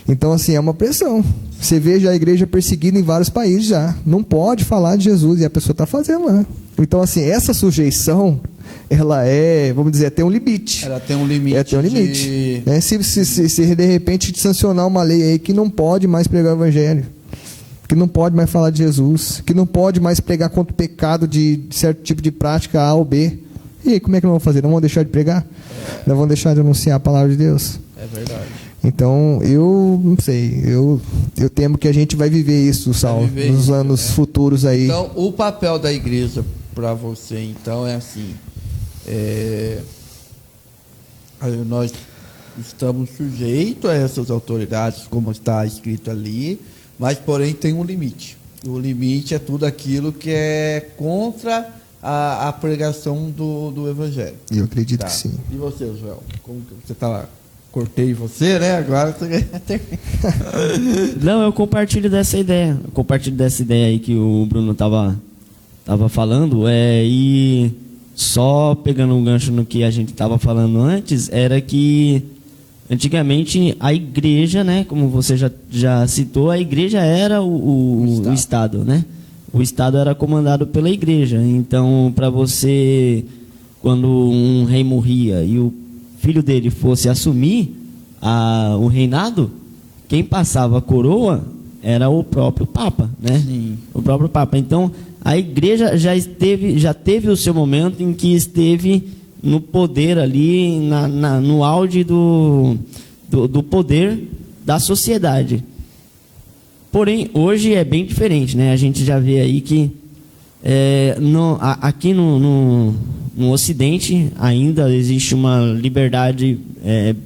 Então, assim, é uma pressão. Você vê já a igreja perseguida em vários países já. Não pode falar de Jesus, e a pessoa está fazendo lá. Então, assim, essa sujeição, ela vamos dizer, tem um limite. Ela tem um limite. Tem um limite. Né? Se de repente sancionar uma lei aí que não pode mais pregar o evangelho, que não pode mais falar de Jesus, que não pode mais pregar contra o pecado de certo tipo de prática A ou B. E aí, como é que nós vamos fazer? Não vamos deixar de pregar? Não vamos deixar de anunciar a palavra de Deus? É verdade. Então, eu não sei, eu temo que a gente vai viver isso, Saulo, nos anos futuros aí. Então, o papel da igreja para você, então, é assim, nós estamos sujeitos a essas autoridades, como está escrito ali, mas, porém, tem um limite. O limite é tudo aquilo que é contra a pregação do Evangelho. Eu acredito que sim. E você, Joel? Como que você está lá? Cortei você, né? Agora você... Não, eu compartilho dessa ideia. Eu compartilho dessa ideia aí que o Bruno estava falando. E só pegando um gancho no que a gente estava falando antes, era que antigamente a igreja, né, como você já citou, a igreja era o Estado, né? O Estado era comandado pela igreja. Então, para você, quando um rei morria e o filho dele fosse assumir o reinado, quem passava a coroa era o próprio Papa, né? Sim. O próprio Papa. Então, a igreja já teve o seu momento em que esteve no poder ali, no auge do poder da sociedade. Porém, hoje é bem diferente, né? A gente já vê aí que aqui no Ocidente ainda existe uma liberdade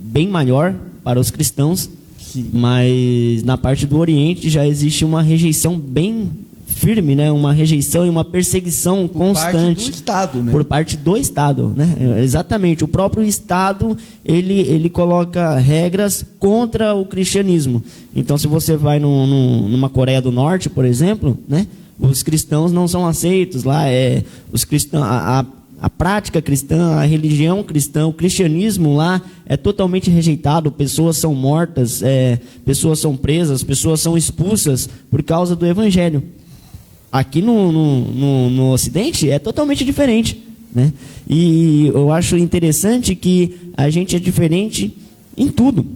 bem maior para os cristãos. Sim. Mas na parte do Oriente já existe uma rejeição bem firme, né? Uma rejeição e uma perseguição constante do Estado, né? Por parte do Estado, né? Exatamente. O próprio Estado ele coloca regras contra o cristianismo. Então, se você vai numa Coreia do Norte, por exemplo, né? Os cristãos não são aceitos lá. Os cristãos, a prática cristã, a religião cristã, o cristianismo lá é totalmente rejeitado. Pessoas são mortas, pessoas são presas, pessoas são expulsas por causa do evangelho. Aqui no Ocidente é totalmente diferente, né? E eu acho interessante que a gente é diferente em tudo.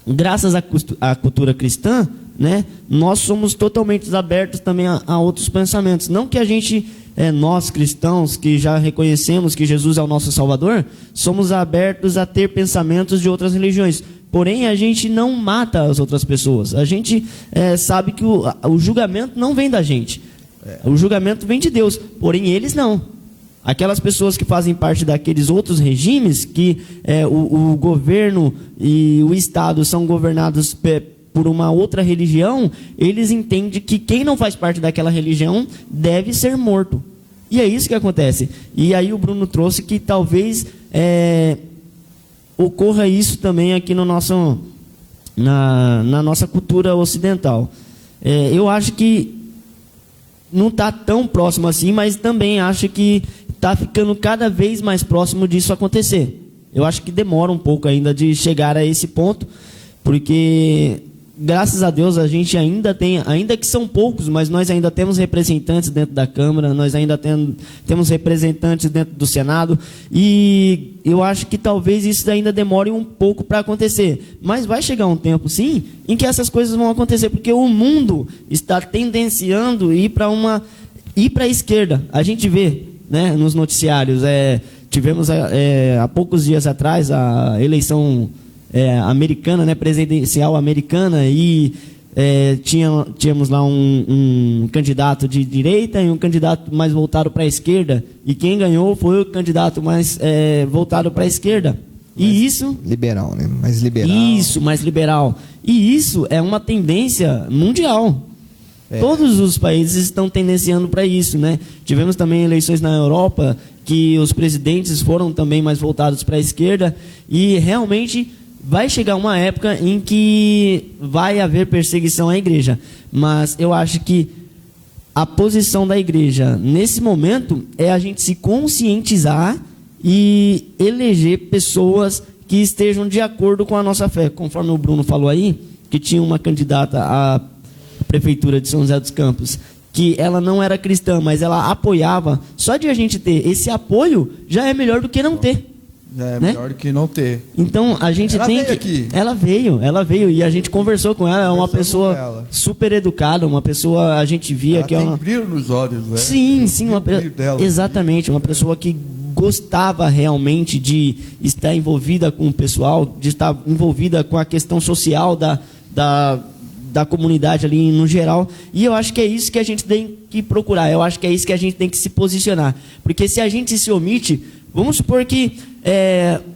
graças à cultura cristã, né, nós somos totalmente abertos também a outros pensamentos. Não que a gente, nós cristãos, que já reconhecemos que Jesus é o nosso Salvador, somos abertos a ter pensamentos de outras religiões. Porém, a gente não mata as outras pessoas. A gente sabe que o julgamento não vem da gente. O julgamento vem de Deus. Porém, eles não. Aquelas pessoas que fazem parte daqueles outros regimes, que o governo e o Estado são governados por uma outra religião, eles entendem que quem não faz parte daquela religião deve ser morto. E é isso que acontece. E aí o Bruno trouxe que talvez ocorra isso também aqui no na nossa cultura ocidental. Eu acho que não está tão próximo assim, mas também acho que está ficando cada vez mais próximo disso acontecer. Eu acho que demora um pouco ainda de chegar a esse ponto, porque graças a Deus a gente ainda tem, ainda que são poucos, mas nós ainda temos representantes dentro da Câmara, nós ainda temos representantes dentro do Senado, e eu acho que talvez isso ainda demore um pouco para acontecer. Mas vai chegar um tempo, sim, em que essas coisas vão acontecer, porque o mundo está tendenciando a ir para a esquerda. A gente vê, né, nos noticiários, tivemos há poucos dias atrás a eleição americana, né, presidencial americana, e tínhamos lá um candidato de direita e um candidato mais voltado para a esquerda, e quem ganhou foi o candidato mais voltado para a esquerda. E isso... liberal, né? Mais liberal. Isso, mais liberal. E isso é uma tendência mundial. Todos os países estão tendenciando para isso, né? Tivemos também eleições na Europa, que os presidentes foram também mais voltados para a esquerda, e realmente vai chegar uma época em que vai haver perseguição à igreja. Mas eu acho que a posição da igreja nesse momento é a gente se conscientizar e eleger pessoas que estejam de acordo com a nossa fé. Conforme o Bruno falou aí, que tinha uma candidata à prefeitura de São José dos Campos, que ela não era cristã, mas ela apoiava. Só de a gente ter esse apoio já é melhor do que não ter. É melhor do que não ter. Então a gente ela tem veio que. Aqui. Ela veio e a gente conversou com ela. É uma pessoa super educada, uma pessoa, a gente via ela que tem brilho nos olhos, né? Sim, exatamente, uma pessoa que gostava realmente de estar envolvida com o pessoal, de estar envolvida com a questão social da comunidade ali no geral. E eu acho que é isso que a gente tem que procurar. Eu acho que é isso que a gente tem que se posicionar. Porque se a gente se omite, vamos supor que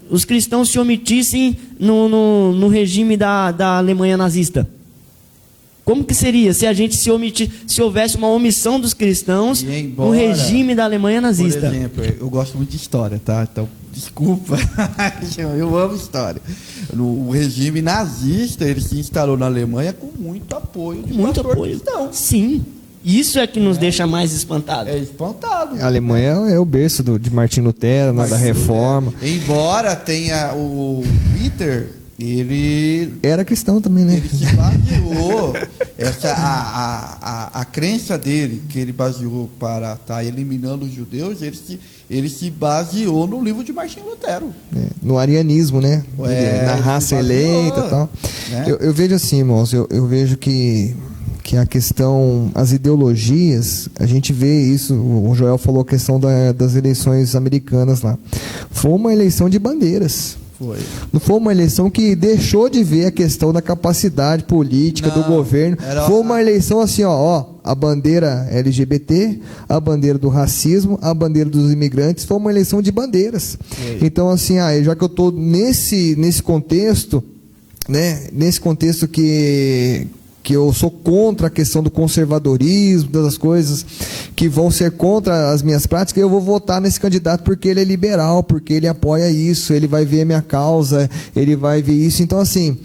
os cristãos se omitissem no regime da Alemanha nazista. Como que seria se a gente se houvesse uma omissão dos cristãos no regime da Alemanha nazista? Por exemplo, eu gosto muito de história, tá? Então, desculpa, eu amo história. O regime nazista, ele se instalou na Alemanha com muito apoio de pastor cristão. Sim. Isso é que nos deixa mais espantados. É espantado. A Alemanha é o berço de Martim Lutero, da Reforma. Embora tenha o Peter, ele era cristão também, né? Ele se baseou, a crença dele, que ele baseou para estar eliminando os judeus, ele se baseou no livro de Martim Lutero. No arianismo, né? Na raça eleita e tal. Né? Eu vejo assim, irmãos, eu vejo que a questão, as ideologias, a gente vê isso, o Joel falou a questão das eleições americanas lá. Foi uma eleição de bandeiras. Foi. Não foi uma eleição que deixou de ver a questão da capacidade política do governo. Foi uma eleição assim, a bandeira LGBT, a bandeira do racismo, a bandeira dos imigrantes. Foi uma eleição de bandeiras. Então, assim, já que eu estou nesse contexto, né? Nesse contexto que eu sou contra a questão do conservadorismo, das coisas que vão ser contra as minhas práticas, eu vou votar nesse candidato porque ele é liberal, porque ele apoia isso, ele vai ver a minha causa, ele vai ver isso. Então, assim,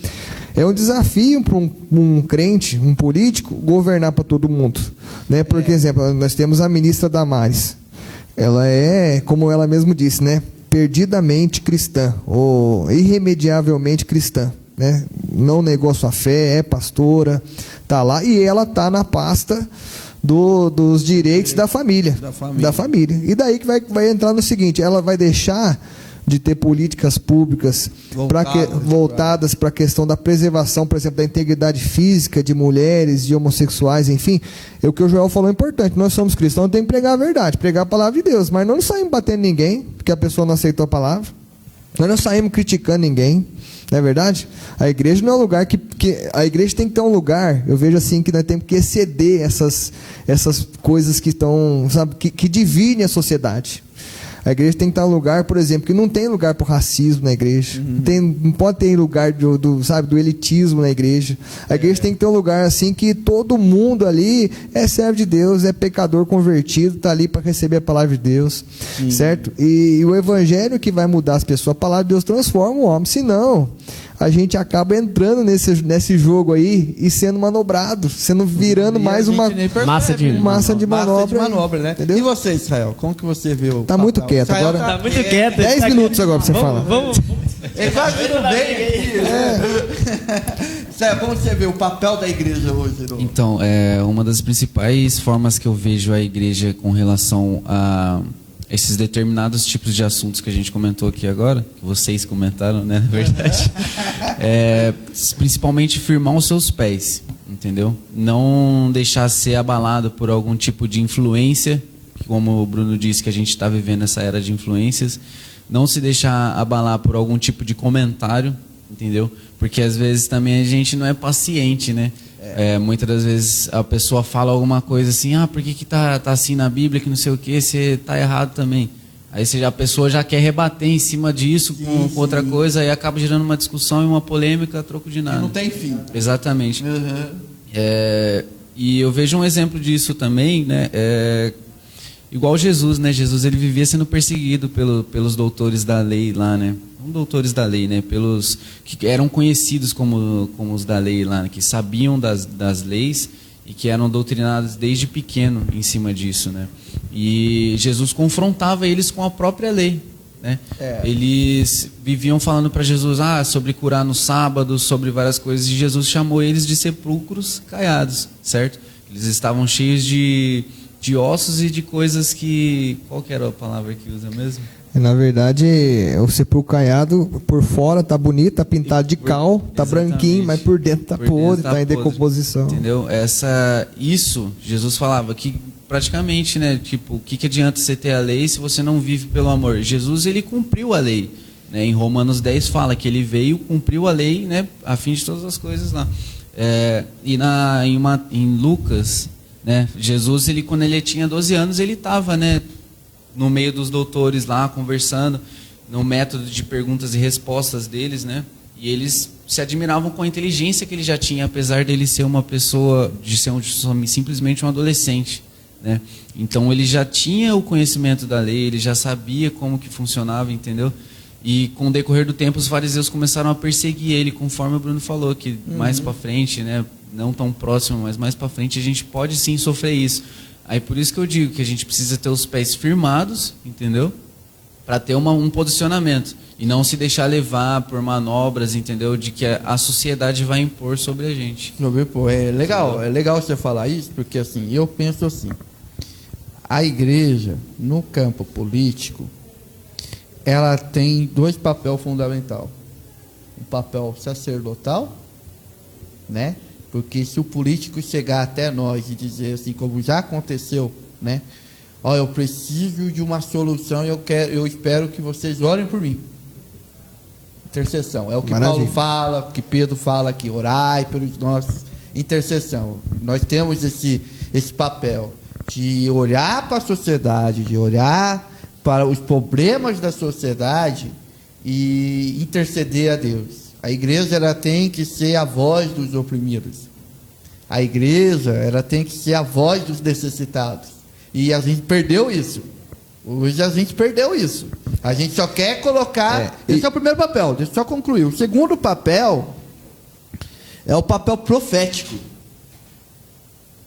é um desafio para um crente, um político, governar para todo mundo, né? Por exemplo, nós temos a ministra Damares. Ela é, como ela mesmo disse, né? Perdidamente cristã, ou irremediavelmente cristã. Né? Não negou sua fé, é pastora, tá lá, e ela tá na pasta dos direitos da família. E daí que vai entrar no seguinte: ela vai deixar de ter políticas públicas voltadas para a questão da preservação, por exemplo, da integridade física de mulheres, de homossexuais, enfim. É o que o Joel falou é importante. Nós somos cristãos, temos que pregar a verdade, pregar a palavra de Deus, mas não saímos batendo ninguém, porque a pessoa não aceitou a palavra. Nós não saímos criticando ninguém, não é verdade? A igreja não é um lugar que a igreja tem que ter um lugar, eu vejo assim, que nós temos que exceder essas coisas que estão, sabe, que dividem a sociedade. A igreja tem que estar em um lugar, por exemplo, que não tem lugar para o racismo na igreja. Não pode ter lugar do elitismo na igreja. A igreja tem que ter um lugar assim que todo mundo ali é servo de Deus, é pecador convertido, está ali para receber a palavra de Deus. Certo? E o evangelho que vai mudar as pessoas, a palavra de Deus transforma o homem. Senão, a gente acaba entrando nesse jogo aí e sendo manobrado, virando mais uma massa de manobra, né? Entendeu? E você, Israel, como que você viu? Tá muito quieto Israel agora. Tá muito quieto. 10 minutos agora para você falar. Vamos. Ele quase não vem. Israel, como você vê o papel da igreja hoje? Então, uma das principais formas que eu vejo a igreja com relação a esses determinados tipos de assuntos que a gente comentou aqui agora, que vocês comentaram, né, na verdade, principalmente firmar os seus pés, entendeu? Não deixar ser abalado por algum tipo de influência, como o Bruno disse que a gente está vivendo essa era de influências, não se deixar abalar por algum tipo de comentário, entendeu? Porque às vezes também a gente não é paciente, né? Muitas das vezes a pessoa fala alguma coisa assim, por que tá assim na Bíblia, que não sei o que, você tá errado também. Aí a pessoa já quer rebater em cima disso com outra coisa, aí acaba gerando uma discussão e uma polêmica a troco de nada. Não tem fim. Exatamente. E eu vejo um exemplo disso também, né? Igual Jesus, né? Jesus ele vivia sendo perseguido pelos doutores da lei lá, né? Não doutores da lei, né? Pelos que eram conhecidos como os da lei lá, né? Que sabiam das leis e que eram doutrinados desde pequeno em cima disso, né? E Jesus confrontava eles com a própria lei, né? Eles viviam falando para Jesus sobre curar no sábado, sobre várias coisas, e Jesus chamou eles de sepulcros caiados, certo? Eles estavam cheios de ossos e de coisas que... Qual que era a palavra que usa mesmo? Na verdade, o sepulcro caiado, por fora tá bonito, tá pintado de cal, tá branquinho, mas por dentro tá podre, tá em decomposição. Entendeu? Isso, Jesus falava que praticamente, né, tipo, o que adianta você ter a lei se você não vive pelo amor? Jesus, ele cumpriu a lei, né? Em Romanos 10 fala que ele veio, cumpriu a lei, né, a fim de todas as coisas lá. Em Lucas, né, Jesus, quando ele tinha 12 anos, ele estava, né, no meio dos doutores lá, conversando, no método de perguntas e respostas deles, né? E eles se admiravam com a inteligência que ele já tinha, apesar dele ser uma pessoa, de ser simplesmente um adolescente, né? Então ele já tinha o conhecimento da lei, ele já sabia como que funcionava, entendeu? E com o decorrer do tempo, os fariseus começaram a perseguir ele, conforme o Bruno falou, que mais para frente, né? Não tão próximo, mas mais para frente, a gente pode sim sofrer isso. Aí por isso que eu digo que a gente precisa ter os pés firmados, entendeu? Para ter um posicionamento e não se deixar levar por manobras, entendeu? De que a sociedade vai impor sobre a gente. É legal você falar isso, porque assim, eu penso assim, a igreja, no campo político, ela tem dois papéis fundamentais. Um papel sacerdotal, né? Porque se o político chegar até nós e dizer assim, como já aconteceu, né? Eu preciso de uma solução e eu espero que vocês orem por mim. Intercessão. É o que Paulo fala, que Pedro fala, que orai pelos nossos. Intercessão. Nós temos esse papel de olhar para a sociedade, de olhar para os problemas da sociedade e interceder a Deus. A igreja ela tem que ser a voz dos oprimidos. A igreja ela tem que ser a voz dos necessitados. E a gente perdeu isso. Hoje a gente perdeu isso. A gente só quer colocar... Esse é o primeiro papel, deixa eu só concluir. O segundo papel é o papel profético.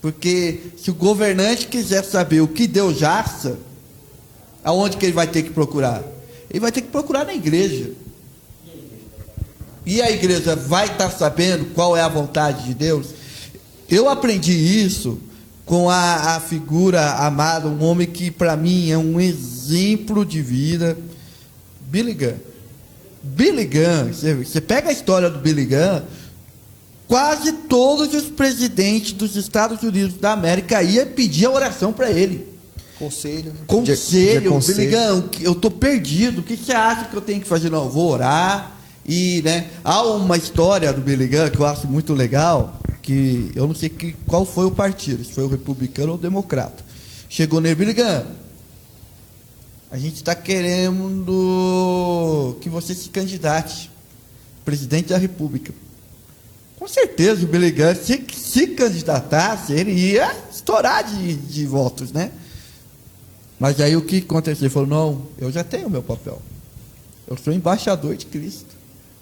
Porque se o governante quiser saber o que Deus acha, aonde que ele vai ter que procurar? Ele vai ter que procurar na igreja. E a igreja vai estar sabendo qual é a vontade de Deus? Eu aprendi isso com a figura amada, um homem que para mim é um exemplo de vida, Billy Graham. Billy Graham, você pega a história do Billy Graham, quase todos os presidentes dos Estados Unidos da América iam pedir a oração para ele. Conselho. Billy Graham, eu estou perdido, o que você acha que eu tenho que fazer? Não, eu vou orar. E, né, há uma história do Billy Graham que eu acho muito legal, que eu não sei qual foi o partido, se foi o republicano ou o democrata. Chegou nele, Billy Graham, a gente está querendo que você se candidate presidente da República. Com certeza o Billy Graham, se candidatasse, ele ia estourar de votos, né? Mas aí o que aconteceu? Ele falou, não, eu já tenho o meu papel. Eu sou embaixador de Cristo.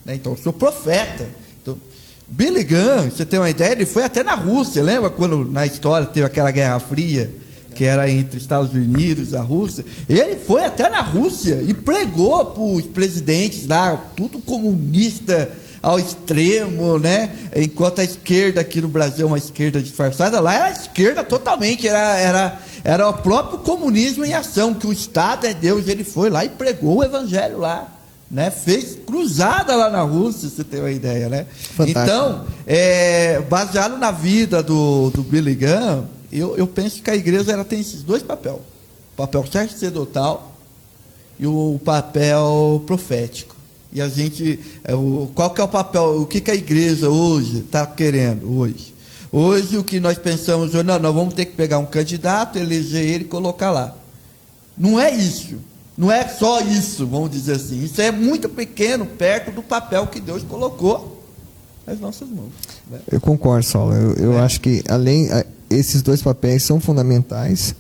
Né? Então, eu sou profeta. Então, Billy Graham, você tem uma ideia, ele foi até na Rússia. Lembra quando na história teve aquela Guerra Fria, que era entre Estados Unidos e a Rússia? Ele foi até na Rússia e pregou para os presidentes lá, tudo comunista ao extremo, né? Enquanto a esquerda aqui no Brasil é uma esquerda disfarçada, lá era a esquerda totalmente, era o próprio comunismo em ação, que o Estado é Deus. Ele foi lá e pregou o evangelho lá, né? Fez cruzada lá na Rússia, você tem uma ideia, né? Fantástico. Então, baseado na vida do Billy Graham, eu penso que a igreja ela tem esses dois papéis: o papel sacerdotal e o papel profético. E a gente, qual que é o papel, o que a igreja hoje está querendo hoje? Hoje o que nós pensamos, não, nós vamos ter que pegar um candidato, eleger ele e colocar lá. Não é isso, não é só isso, vamos dizer assim. Isso é muito pequeno perto do papel que Deus colocou nas nossas mãos. Né? Eu concordo, Saulo. Eu acho que esses dois papéis são fundamentais.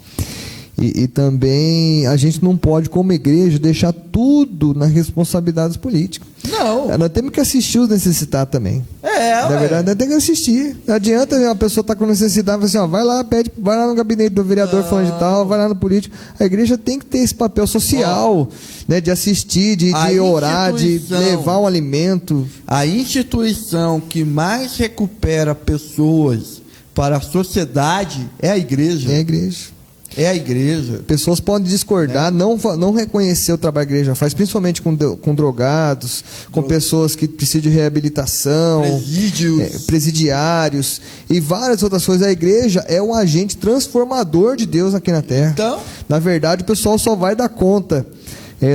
E também a gente não pode, como igreja, deixar tudo na responsabilidade dos políticos. Não. Nós temos que assistir os necessitados também. Na verdade, nós temos que assistir. Não adianta uma pessoa estar com necessidade e falar assim, vai lá no gabinete do vereador falando de tal, vai lá no político. A igreja tem que ter esse papel social, né, de assistir, de orar, de levar um alimento. A instituição que mais recupera pessoas para a sociedade é a igreja. É a igreja. É a igreja. Pessoas podem discordar, não reconhecer o trabalho que a igreja faz, principalmente com drogados, com pessoas que precisam de reabilitação, presidiários e várias outras coisas. A igreja é um agente transformador de Deus aqui na terra. Então, na verdade, o pessoal só vai dar conta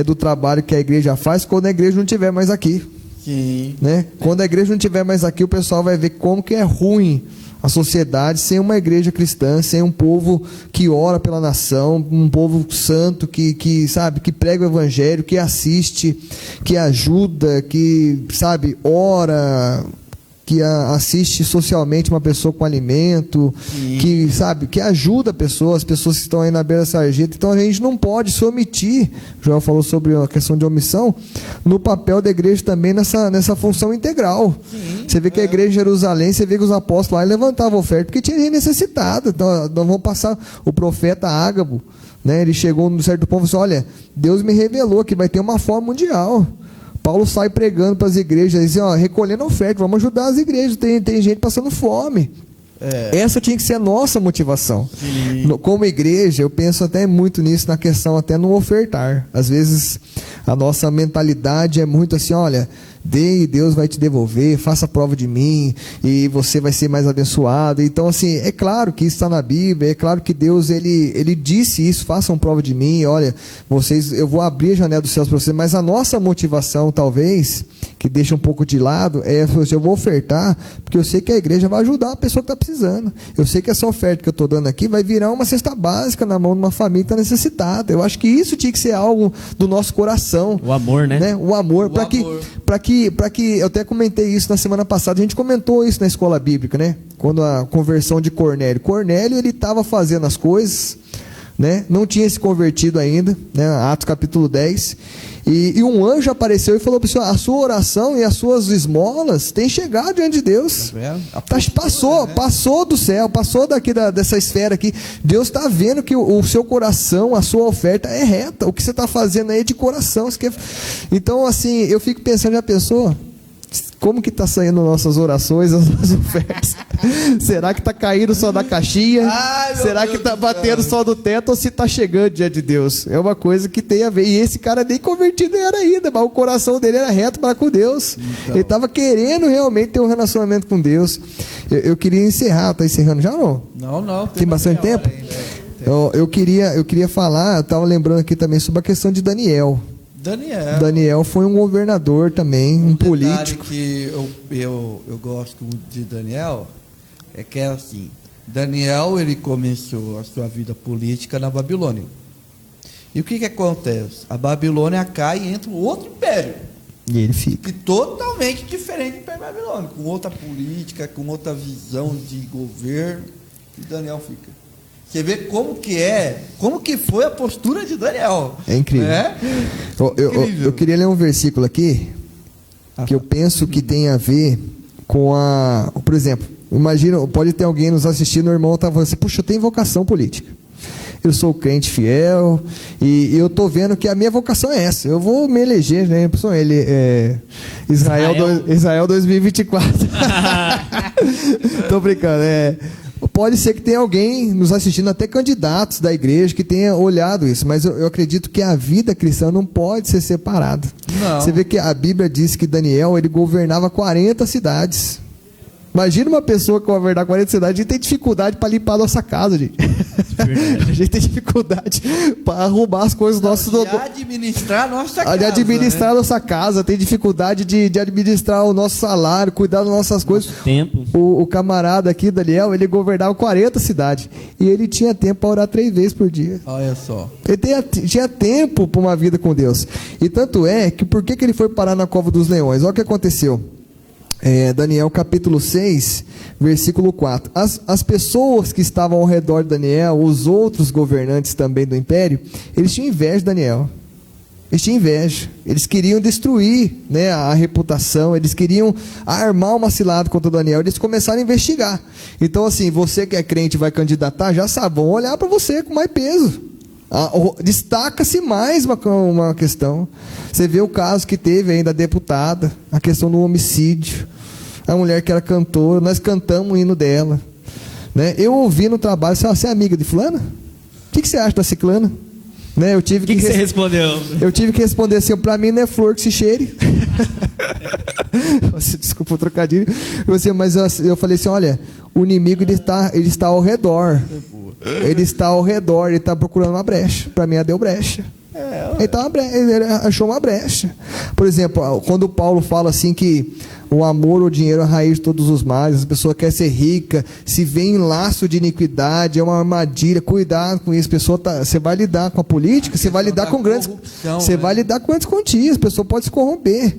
do trabalho que a igreja faz quando a igreja não estiver mais aqui. Sim. Né? Quando a igreja não estiver mais aqui, o pessoal vai ver como que é ruim a sociedade sem uma igreja cristã, sem um povo que ora pela nação, um povo santo que sabe, que prega o evangelho, que assiste, que ajuda, que sabe, ora, que assiste socialmente uma pessoa com alimento, que sabe, que ajuda as pessoas que estão aí na beira da sarjeta. Então a gente não pode se omitir. O Joel falou sobre a questão de omissão, no papel da igreja também nessa função integral. Você vê que a igreja de Jerusalém, você vê que os apóstolos lá levantavam oferta porque tinha gente necessitada. Então nós vamos passar o profeta Ágabo, né? Ele chegou num certo ponto e falou assim, olha, Deus me revelou que vai ter uma fome mundial. Paulo sai pregando para as igrejas, dizendo, recolhendo oferta, vamos ajudar as igrejas, tem gente passando fome. Essa tinha que ser a nossa motivação. Como igreja, eu penso até muito nisso, na questão até no ofertar. Às vezes a nossa mentalidade é muito assim, olha, dê e Deus vai te devolver, faça prova de mim e você vai ser mais abençoado. Então assim, é claro que isso está na Bíblia, é claro que Deus ele disse isso, façam prova de mim, olha, eu vou abrir a janela dos céus para vocês, mas a nossa motivação talvez, que deixa um pouco de lado, eu vou ofertar, porque eu sei que a igreja vai ajudar a pessoa que está precisando, eu sei que essa oferta que eu estou dando aqui vai virar uma cesta básica na mão de uma família que está necessitada. Eu acho que isso tinha que ser algo do nosso coração. O amor, né? O amor, para que eu até comentei isso na semana passada, a gente comentou isso na escola bíblica, né? Quando a conversão de Cornélio, ele estava fazendo as coisas, né? Não tinha se convertido ainda, né? Atos capítulo 10, e um anjo apareceu e falou para o senhor, a sua oração e as suas esmolas têm chegado diante de Deus. Passou do céu, passou daqui dessa esfera aqui. Deus está vendo que o seu coração, a sua oferta é reta, o que você está fazendo aí é de coração. Então assim, eu fico pensando, já pensou como que está saindo nossas orações, as nossas ofertas? Será que tá caindo só da caixinha? Ai, meu Será Deus que tá do batendo céu. só do teto ou se tá chegando diante de Deus? É uma coisa que tem a ver. E esse cara nem convertido era ainda, mas o coração dele era reto para com Deus. Então. Ele tava querendo realmente ter um relacionamento com Deus. Eu queria encerrar, tá encerrando já ou não? Não. Tem bastante meia hora tempo? ainda. Eu queria falar, eu tava lembrando aqui também sobre a questão de Daniel. Daniel foi um governador também, um político. Que eu gosto muito de Daniel é que é assim, Daniel ele começou a sua vida política na Babilônia. E o que acontece? A Babilônia cai e entra outro império, E ele fica. que totalmente diferente do império babilônico, com outra política, com outra visão de governo, e Daniel fica. Você vê como que foi a postura de Daniel. É incrível. Né? Eu queria ler um versículo aqui que eu penso que tem a ver com a... Por exemplo, imagina, pode ter alguém nos assistindo, o irmão está falando assim, puxa, eu tenho vocação política. Eu sou crente fiel e eu estou vendo que a minha vocação é essa. Eu vou me eleger, né? Pessoal, ele é Israel 2024. Tô brincando, Pode ser que tenha alguém nos assistindo, até candidatos da igreja, que tenha olhado isso, mas eu acredito que a vida cristã não pode ser separada. Não. Você vê que a Bíblia diz que Daniel ele governava 40 cidades. Imagina uma pessoa que governar 40 cidades, a gente tem dificuldade para limpar a nossa casa, gente. A gente tem dificuldade para arrumar as coisas nossas. De administrar a nossa casa. De administrar né? a nossa casa, tem dificuldade de administrar o nosso salário, cuidar das nossas coisas. Tempo. O camarada aqui, Daniel, ele governava 40 cidades. E ele tinha tempo para orar 3 vezes por dia. Olha só. Ele tinha tempo para uma vida com Deus. E tanto é que por que ele foi parar na cova dos leões? Olha o que aconteceu. Daniel capítulo 6, versículo 4. As pessoas que estavam ao redor de Daniel, os outros governantes também do império, eles tinham inveja de Daniel. Eles tinham inveja. Eles queriam destruir, né, a reputação, eles queriam armar uma cilada contra Daniel. Eles começaram a investigar. Então, assim, você que é crente e vai candidatar, já sabe, vão olhar para você com mais peso. Destaca-se mais uma questão. Você vê o caso que teve ainda da deputada, a questão do homicídio. A mulher que era cantora, nós cantamos o hino dela, né? Eu ouvi no trabalho, você é amiga de fulana? O que você acha da ciclana? Né? O que você respondeu? Eu tive que responder assim, para mim não é flor que se cheire. Desculpa o trocadilho. Mas eu falei assim, olha, o inimigo ele está ao redor. Ele está ao redor, ele está procurando uma brecha. Para mim, deu brecha. Ele achou uma brecha. Por exemplo, quando Paulo fala assim que o amor ou o dinheiro é a raiz de todos os males, a pessoa quer ser rica, se vê em laço de iniquidade, é uma armadilha, cuidado com isso. Você vai lidar com a política, você vai lidar com grandes quantias, a pessoa pode se corromper,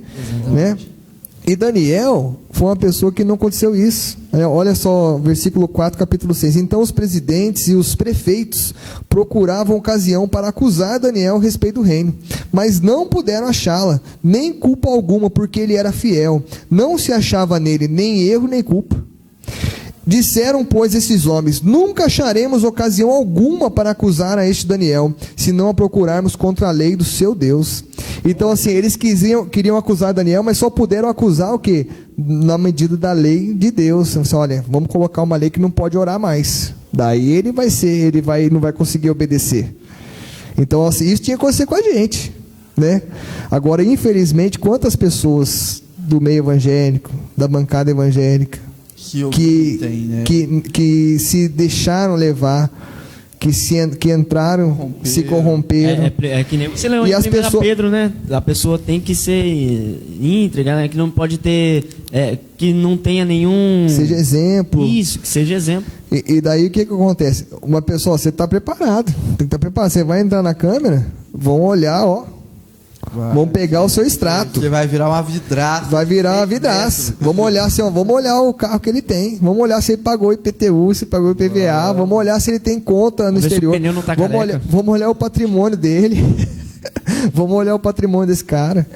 né? E Daniel foi uma pessoa que não aconteceu isso. Olha só, versículo 4, capítulo 6. Então os presidentes e os prefeitos procuravam ocasião para acusar Daniel a respeito do reino, mas não puderam achá-la, nem culpa alguma, porque ele era fiel. Não se achava nele nem erro nem culpa. Disseram, pois, esses homens: nunca acharemos ocasião alguma para acusar a este Daniel, se não a procurarmos contra a lei do seu Deus. Então, assim, eles queriam acusar Daniel, mas só puderam acusar o quê? Na medida da lei de Deus. Então, olha, vamos colocar uma lei que não pode orar mais. Daí ele não vai conseguir obedecer. Então, assim, isso tinha que acontecer com a gente, né? Agora, infelizmente, quantas pessoas do meio evangélico, da bancada evangélica, que se deixaram levar, que entraram, se corromperam. É que nem você leu em 1 Pedro, né? A pessoa tem que ser íntegra, né? Que não pode ter, que não tenha nenhum... Seja exemplo. Isso, que seja exemplo. E daí o que acontece? Uma pessoa, você está preparado, tem que estar preparado. Você vai entrar na câmera, vão olhar, vão pegar o seu extrato. Você vai virar uma vidraça. Vai virar uma vidraça. Vamos olhar assim, vamos olhar o carro que ele tem. Vamos olhar se ele pagou IPTU, se pagou IPVA. Vamos olhar se ele tem conta no exterior. Se o pneu não tá vamos olhar o patrimônio dele. Vamos olhar o patrimônio desse cara.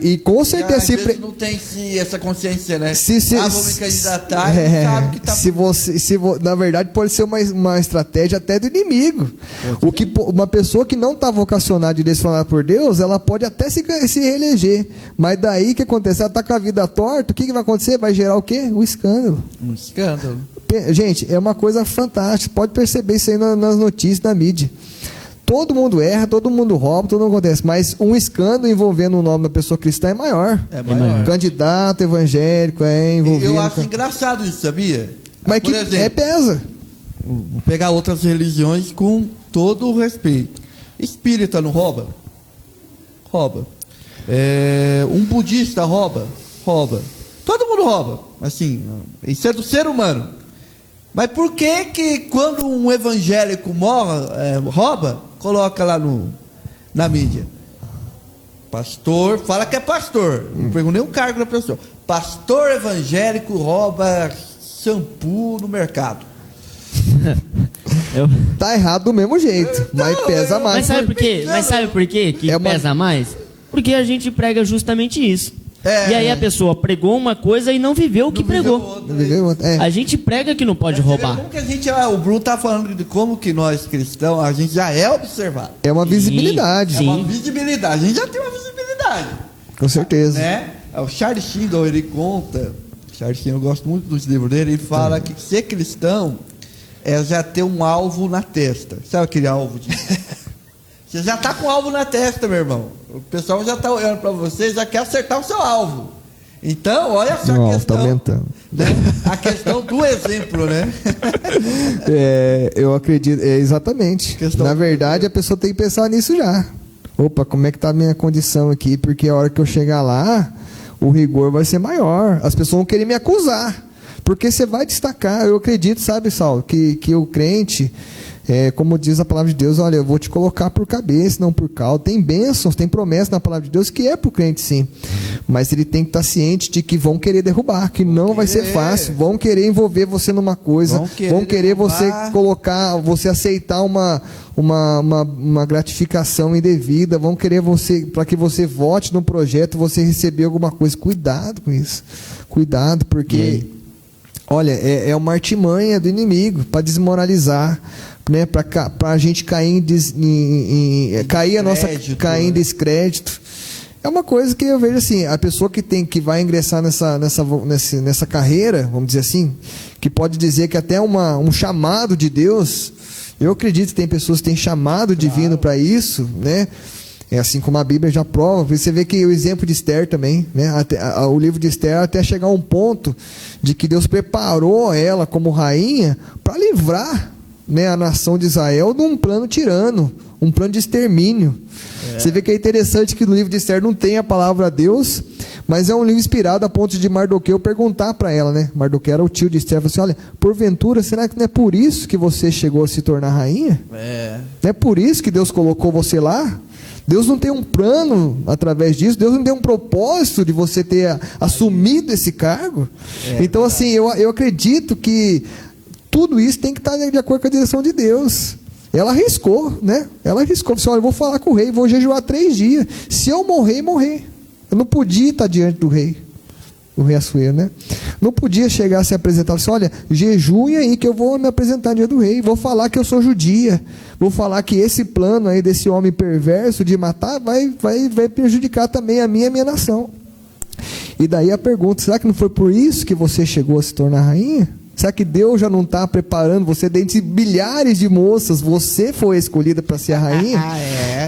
E com certeza Às vezes não tem essa consciência, né? Vou me candidatar e sabe que tá... Na verdade, pode ser uma estratégia até do inimigo. Uma pessoa que não está vocacionada e direcionada por Deus, ela pode até se reeleger. Mas daí o que acontece? Ela está com a vida torta, o que vai acontecer? Vai gerar o quê? O escândalo. Um escândalo. Gente, é uma coisa fantástica. Pode perceber isso aí nas notícias da mídia. Todo mundo erra, todo mundo rouba, todo mundo acontece. Mas um escândalo envolvendo o nome da pessoa cristã é maior. É maior. Candidato evangélico envolvido. Eu acho engraçado isso, sabia? Mas por exemplo, pesa. Vou pegar outras religiões com todo o respeito. Espírita não rouba? Rouba. Um budista rouba? Rouba. Todo mundo rouba. Assim, isso é do ser humano. Mas por que quando um evangélico rouba, coloca lá na mídia? Pastor, fala que é pastor. Não pergunto nem o cargo da pessoa. Pastor evangélico rouba shampoo no mercado. Tá errado do mesmo jeito, mas pesa mais. Mas sabe por quê? Que pesa mais? Porque a gente prega justamente isso. E aí a pessoa pregou uma coisa e não viveu o que pregou. A gente prega que não pode roubar. Como que o Bruno tá falando de como que nós cristãos, a gente já é observado. É uma visibilidade. É uma visibilidade. A gente já tem uma visibilidade. Com certeza. Né? O Charles Schindler, ele conta, Charles Schindler, eu gosto muito dos livros dele, ele fala que ser cristão é já ter um alvo na testa. Sabe aquele alvo de... Você já está com o alvo na testa, meu irmão. O pessoal já está olhando para você, já quer acertar o seu alvo. Então, olha só a questão. Está aumentando. Né? A questão do exemplo, né? Eu acredito, exatamente. Na verdade, a pessoa tem que pensar nisso já. Opa, como é que está a minha condição aqui? Porque a hora que eu chegar lá, o rigor vai ser maior. As pessoas vão querer me acusar. Porque você vai destacar. Eu acredito, sabe, Saulo, que o crente... como diz a palavra de Deus, olha, eu vou te colocar por cabeça, não por cauda. Tem bênçãos, tem promessas na palavra de Deus que é para o crente, sim. Mas ele tem que estar ciente de que vão querer derrubar, que não vai ser fácil, vão querer envolver você numa coisa, vão querer você colocar, você aceitar uma gratificação indevida, vão querer você, para que você vote no projeto, você receber alguma coisa. Cuidado com isso. Cuidado, porque... Olha, é uma artimanha do inimigo para desmoralizar, né? Para a gente cair em descrédito. É uma coisa que eu vejo assim, a pessoa que vai ingressar nessa carreira, vamos dizer assim, que pode dizer que até um chamado de Deus. Eu acredito que tem pessoas que têm chamado divino para isso, né? É assim como a Bíblia já prova. Você vê que o exemplo de Esther também, né? O livro de Esther, até chegar a um ponto de que Deus preparou ela como rainha para livrar, né, a nação de Israel de um plano tirano, um plano de extermínio. Você vê que é interessante que no livro de Esther não tem a palavra Deus, mas é um livro inspirado a ponto de Mardoqueu perguntar para ela, né? Mardoqueu era o tio de Esther, falou assim: olha, porventura, será que não é por isso que você chegou a se tornar rainha? Não é por isso que Deus colocou você lá? Deus não tem um plano através disso, Deus não tem um propósito de você ter assumido esse cargo. Então, assim, eu acredito que tudo isso tem que estar de acordo com a direção de Deus. Ela arriscou, né? Ela arriscou, falou assim: olha, eu vou falar com o rei, vou jejuar 3 dias. Se eu morrer, morrer. Eu não podia estar diante do rei. O rei Assuero, né? Não podia chegar a se apresentar assim: olha, jejue aí que eu vou me apresentar diante do rei, vou falar que eu sou judia, vou falar que esse plano aí desse homem perverso de matar vai prejudicar também a minha nação. E daí a pergunta: será que não foi por isso que você chegou a se tornar rainha? Será que Deus já não está preparando você dentre bilhares de moças? Você foi escolhida para ser a rainha?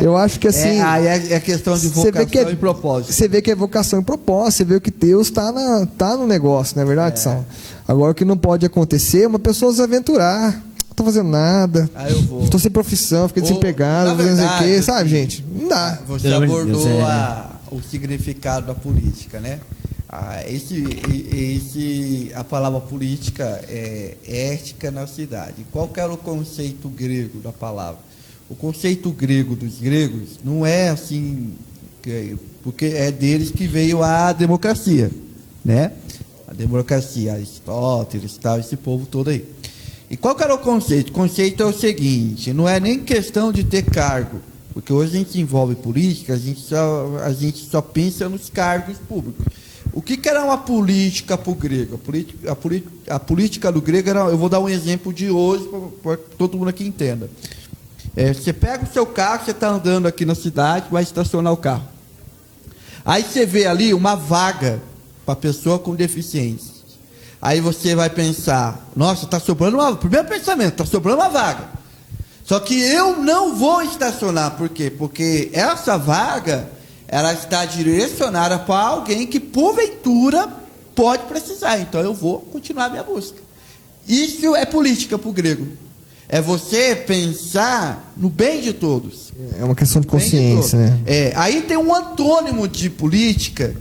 Eu acho que assim... É questão de vocação e propósito. Você vê que é vocação e propósito. Você vê que Deus está no negócio, não é verdade, Sal? Agora, o que não pode acontecer é uma pessoa se aventurar. Não estou fazendo nada. Eu vou. Estou sem profissão, fiquei desempregado, não sei o quê. Sabe, gente? Não dá. Você abordou o significado da política, né? A palavra política é ética na cidade. Qual que era o conceito grego da palavra? O conceito grego dos gregos não é assim, porque é deles que veio a democracia, né? A democracia, Aristóteles, tal, esse povo todo aí. E qual que era o conceito? O conceito é o seguinte: não é nem questão de ter cargo, Porque hoje a gente envolve política, a gente só pensa nos cargos públicos. O que era uma política para o grego? A política do grego era, eu vou dar um exemplo de hoje para que todo mundo aqui entenda. Você pega o seu carro, você está andando aqui na cidade, vai estacionar o carro. Aí você vê ali uma vaga para pessoa com deficiência. Aí você vai pensar, nossa, está sobrando uma... Primeiro pensamento, está sobrando uma vaga. Só que eu não vou estacionar. Por quê? Porque essa vaga, ela está direcionada para alguém que, porventura, pode precisar. Então, eu vou continuar a minha busca. Isso é política para o grego. É você pensar no bem de todos. É uma questão de consciência, né? Aí tem um antônimo de política,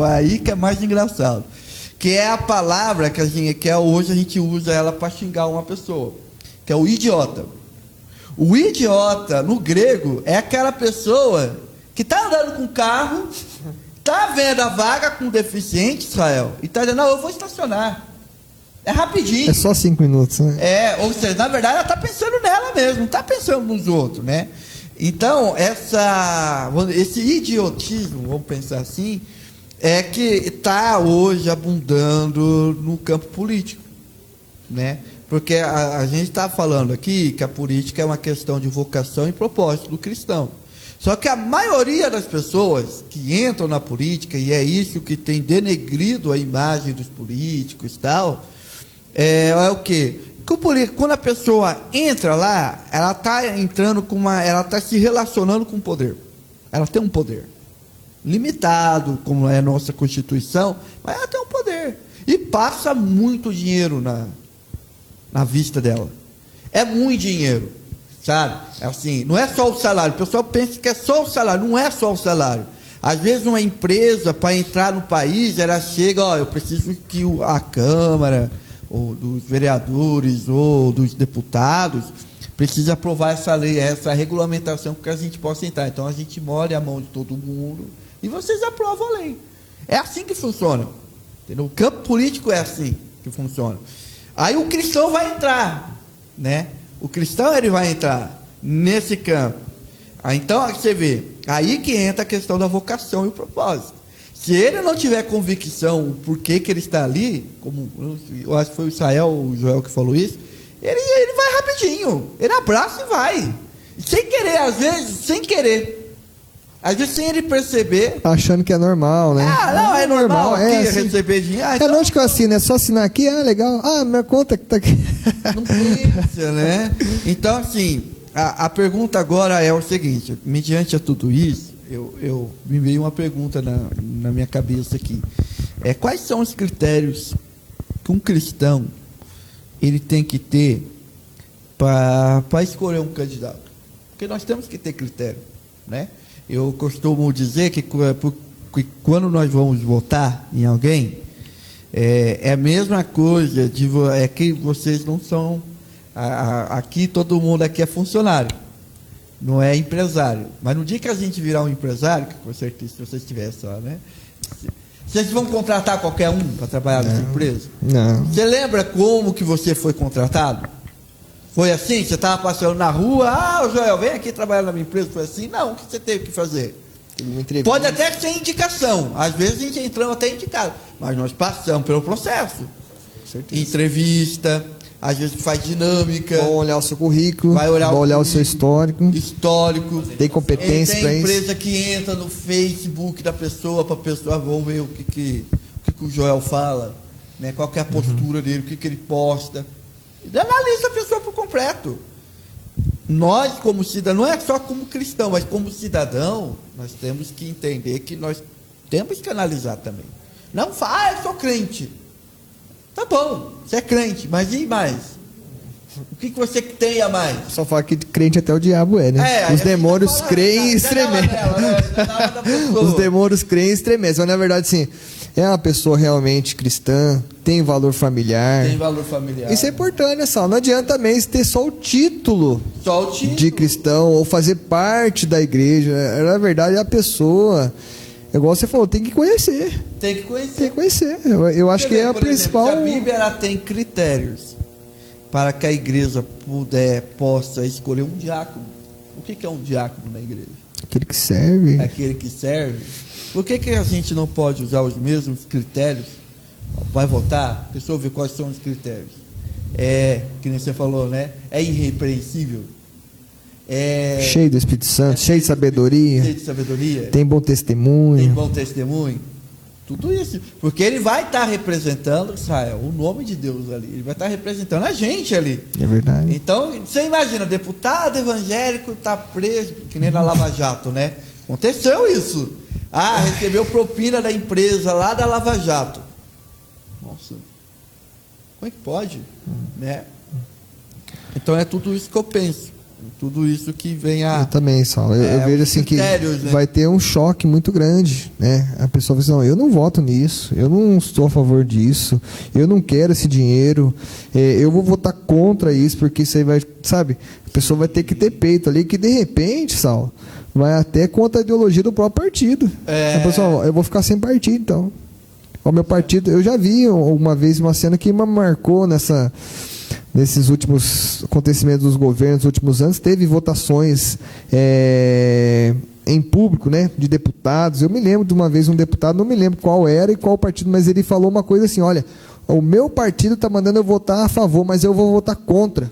aí que é mais engraçado, que é a palavra que hoje a gente usa ela para xingar uma pessoa, que é o idiota. O idiota, no grego, é aquela pessoa que está andando com o carro, está vendo a vaga com deficiente, Israel, e está dizendo, não, eu vou estacionar. É rapidinho. É só 5 minutos, né? Ou seja, na verdade, ela está pensando nela mesmo, não está pensando nos outros, né? Então, esse idiotismo, vamos pensar assim, é que está hoje abundando no campo político, né? Porque a gente está falando aqui que a política é uma questão de vocação e propósito do cristão. Só que a maioria das pessoas que entram na política, e é isso que tem denegrido a imagem dos políticos e tal, é o quê? Quando a pessoa entra lá, ela está entrando ela está se relacionando com o poder. Ela tem um poder limitado, como é a nossa Constituição, mas ela tem um poder. E passa muito dinheiro na vista dela. É muito dinheiro, sabe? Assim, não é só o salário. O pessoal pensa que é só o salário. Não é só o salário. Às vezes uma empresa, para entrar no país, ela chega, eu preciso que a Câmara, ou dos vereadores, ou dos deputados, precisa aprovar essa lei, essa regulamentação, para que a gente possa entrar. Então a gente molha a mão de todo mundo e vocês aprovam a lei. É assim que funciona. Entendeu? O campo político é assim que funciona. Aí o cristão vai entrar, né? O cristão ele vai entrar nesse campo. Então você vê, aí que entra a questão da vocação e o propósito. Se ele não tiver convicção por que ele está ali, como eu acho que foi o Israel, o Joel que falou isso, ele vai rapidinho, ele abraça e vai. Sem querer, às vezes, sem querer. Às vezes sem ele perceber. Achando que é normal, né? Não, é normal aqui assim, receber dinheiro. Então, não, acho que eu assino, é só assinar aqui, legal. Minha conta que está aqui. Não pensa, né? Então, assim, a pergunta agora é o seguinte, mediante a tudo isso, eu me veio uma pergunta na minha cabeça aqui. Quais são os critérios que um cristão ele tem que ter para escolher um candidato? Porque nós temos que ter critério, né? Eu costumo dizer que quando nós vamos votar em alguém, é a mesma coisa que vocês não são... Aqui todo mundo aqui é funcionário, não é empresário. Mas no dia que a gente virar um empresário, que com certeza se vocês tivessem só, né? Vocês vão contratar qualquer um para trabalhar nessa empresa? Não. Você lembra como que você foi contratado? Foi assim? Você estava passando na rua, Joel, vem aqui trabalhar na minha empresa. Foi assim? Não, o que você teve que fazer? Pode até ser indicação. Às vezes a gente entramos até indicado. Mas nós passamos pelo processo. Entrevista, às vezes faz dinâmica. Vão olhar o seu currículo, vai olhar o seu histórico. Tem competência para isso. Tem empresa que entra no Facebook da pessoa, para a pessoa, vamos ver o que o Joel fala, né? Qual que é a postura dele, o que ele posta. Analisa a pessoa por completo. Nós, como cidadão, não é só como cristão, mas como cidadão, nós temos que entender que nós temos que analisar também. Não fala, eu sou crente. Tá bom, você é crente, mas e mais? O que você tem a mais? Só fala que crente até o diabo né? Os demônios creem e estremecem. Os demônios creem e estremecem. Mas na verdade, sim, é uma pessoa realmente cristã, tem valor familiar. Tem valor familiar. Isso é importante, né, Sal? Não adianta também ter só o título de cristão ou fazer parte da igreja. Na verdade, a pessoa, igual você falou, tem que conhecer. Tem que conhecer. Tem que conhecer. Eu acho que é a principal. Exemplo, se a Bíblia ela tem critérios para que a igreja possa escolher um diácono O que é um diácono na igreja? Aquele que serve. É aquele que serve. Por que a gente não pode usar os mesmos critérios? Vai votar? A pessoa vê quais são os critérios. Que nem você falou, né? É irrepreensível. Cheio do Espírito Santo, cheio de sabedoria. Cheio de sabedoria. Tem bom testemunho. Tem bom testemunho. Tudo isso. Porque ele vai estar representando, Israel, o nome de Deus ali. Ele vai estar representando a gente ali. É verdade. Então, você imagina, deputado evangélico está preso, que nem na Lava Jato, né? Aconteceu isso. Recebeu propina da empresa lá da Lava Jato. Nossa, como é que pode? Né? Então é tudo isso que eu penso. Tudo isso que vem a... Eu também, Saulo. Eu vejo assim que né? vai ter um choque muito grande, né? A pessoa vai dizer, não, eu não voto nisso, eu não estou a favor disso, eu não quero esse dinheiro, eu vou votar contra isso, porque isso aí vai, sabe? A pessoa vai ter que ter peito ali, que de repente, Saulo, vai até contra a ideologia do próprio partido. A pessoa, eu vou ficar sem partido, então. O meu partido, eu já vi uma vez uma cena que me marcou nesses últimos acontecimentos dos governos, nos últimos anos, teve votações em público, né, de deputados. Eu me lembro de uma vez um deputado, não me lembro qual era e qual partido, mas ele falou uma coisa assim, olha, o meu partido está mandando eu votar a favor, mas eu vou votar contra.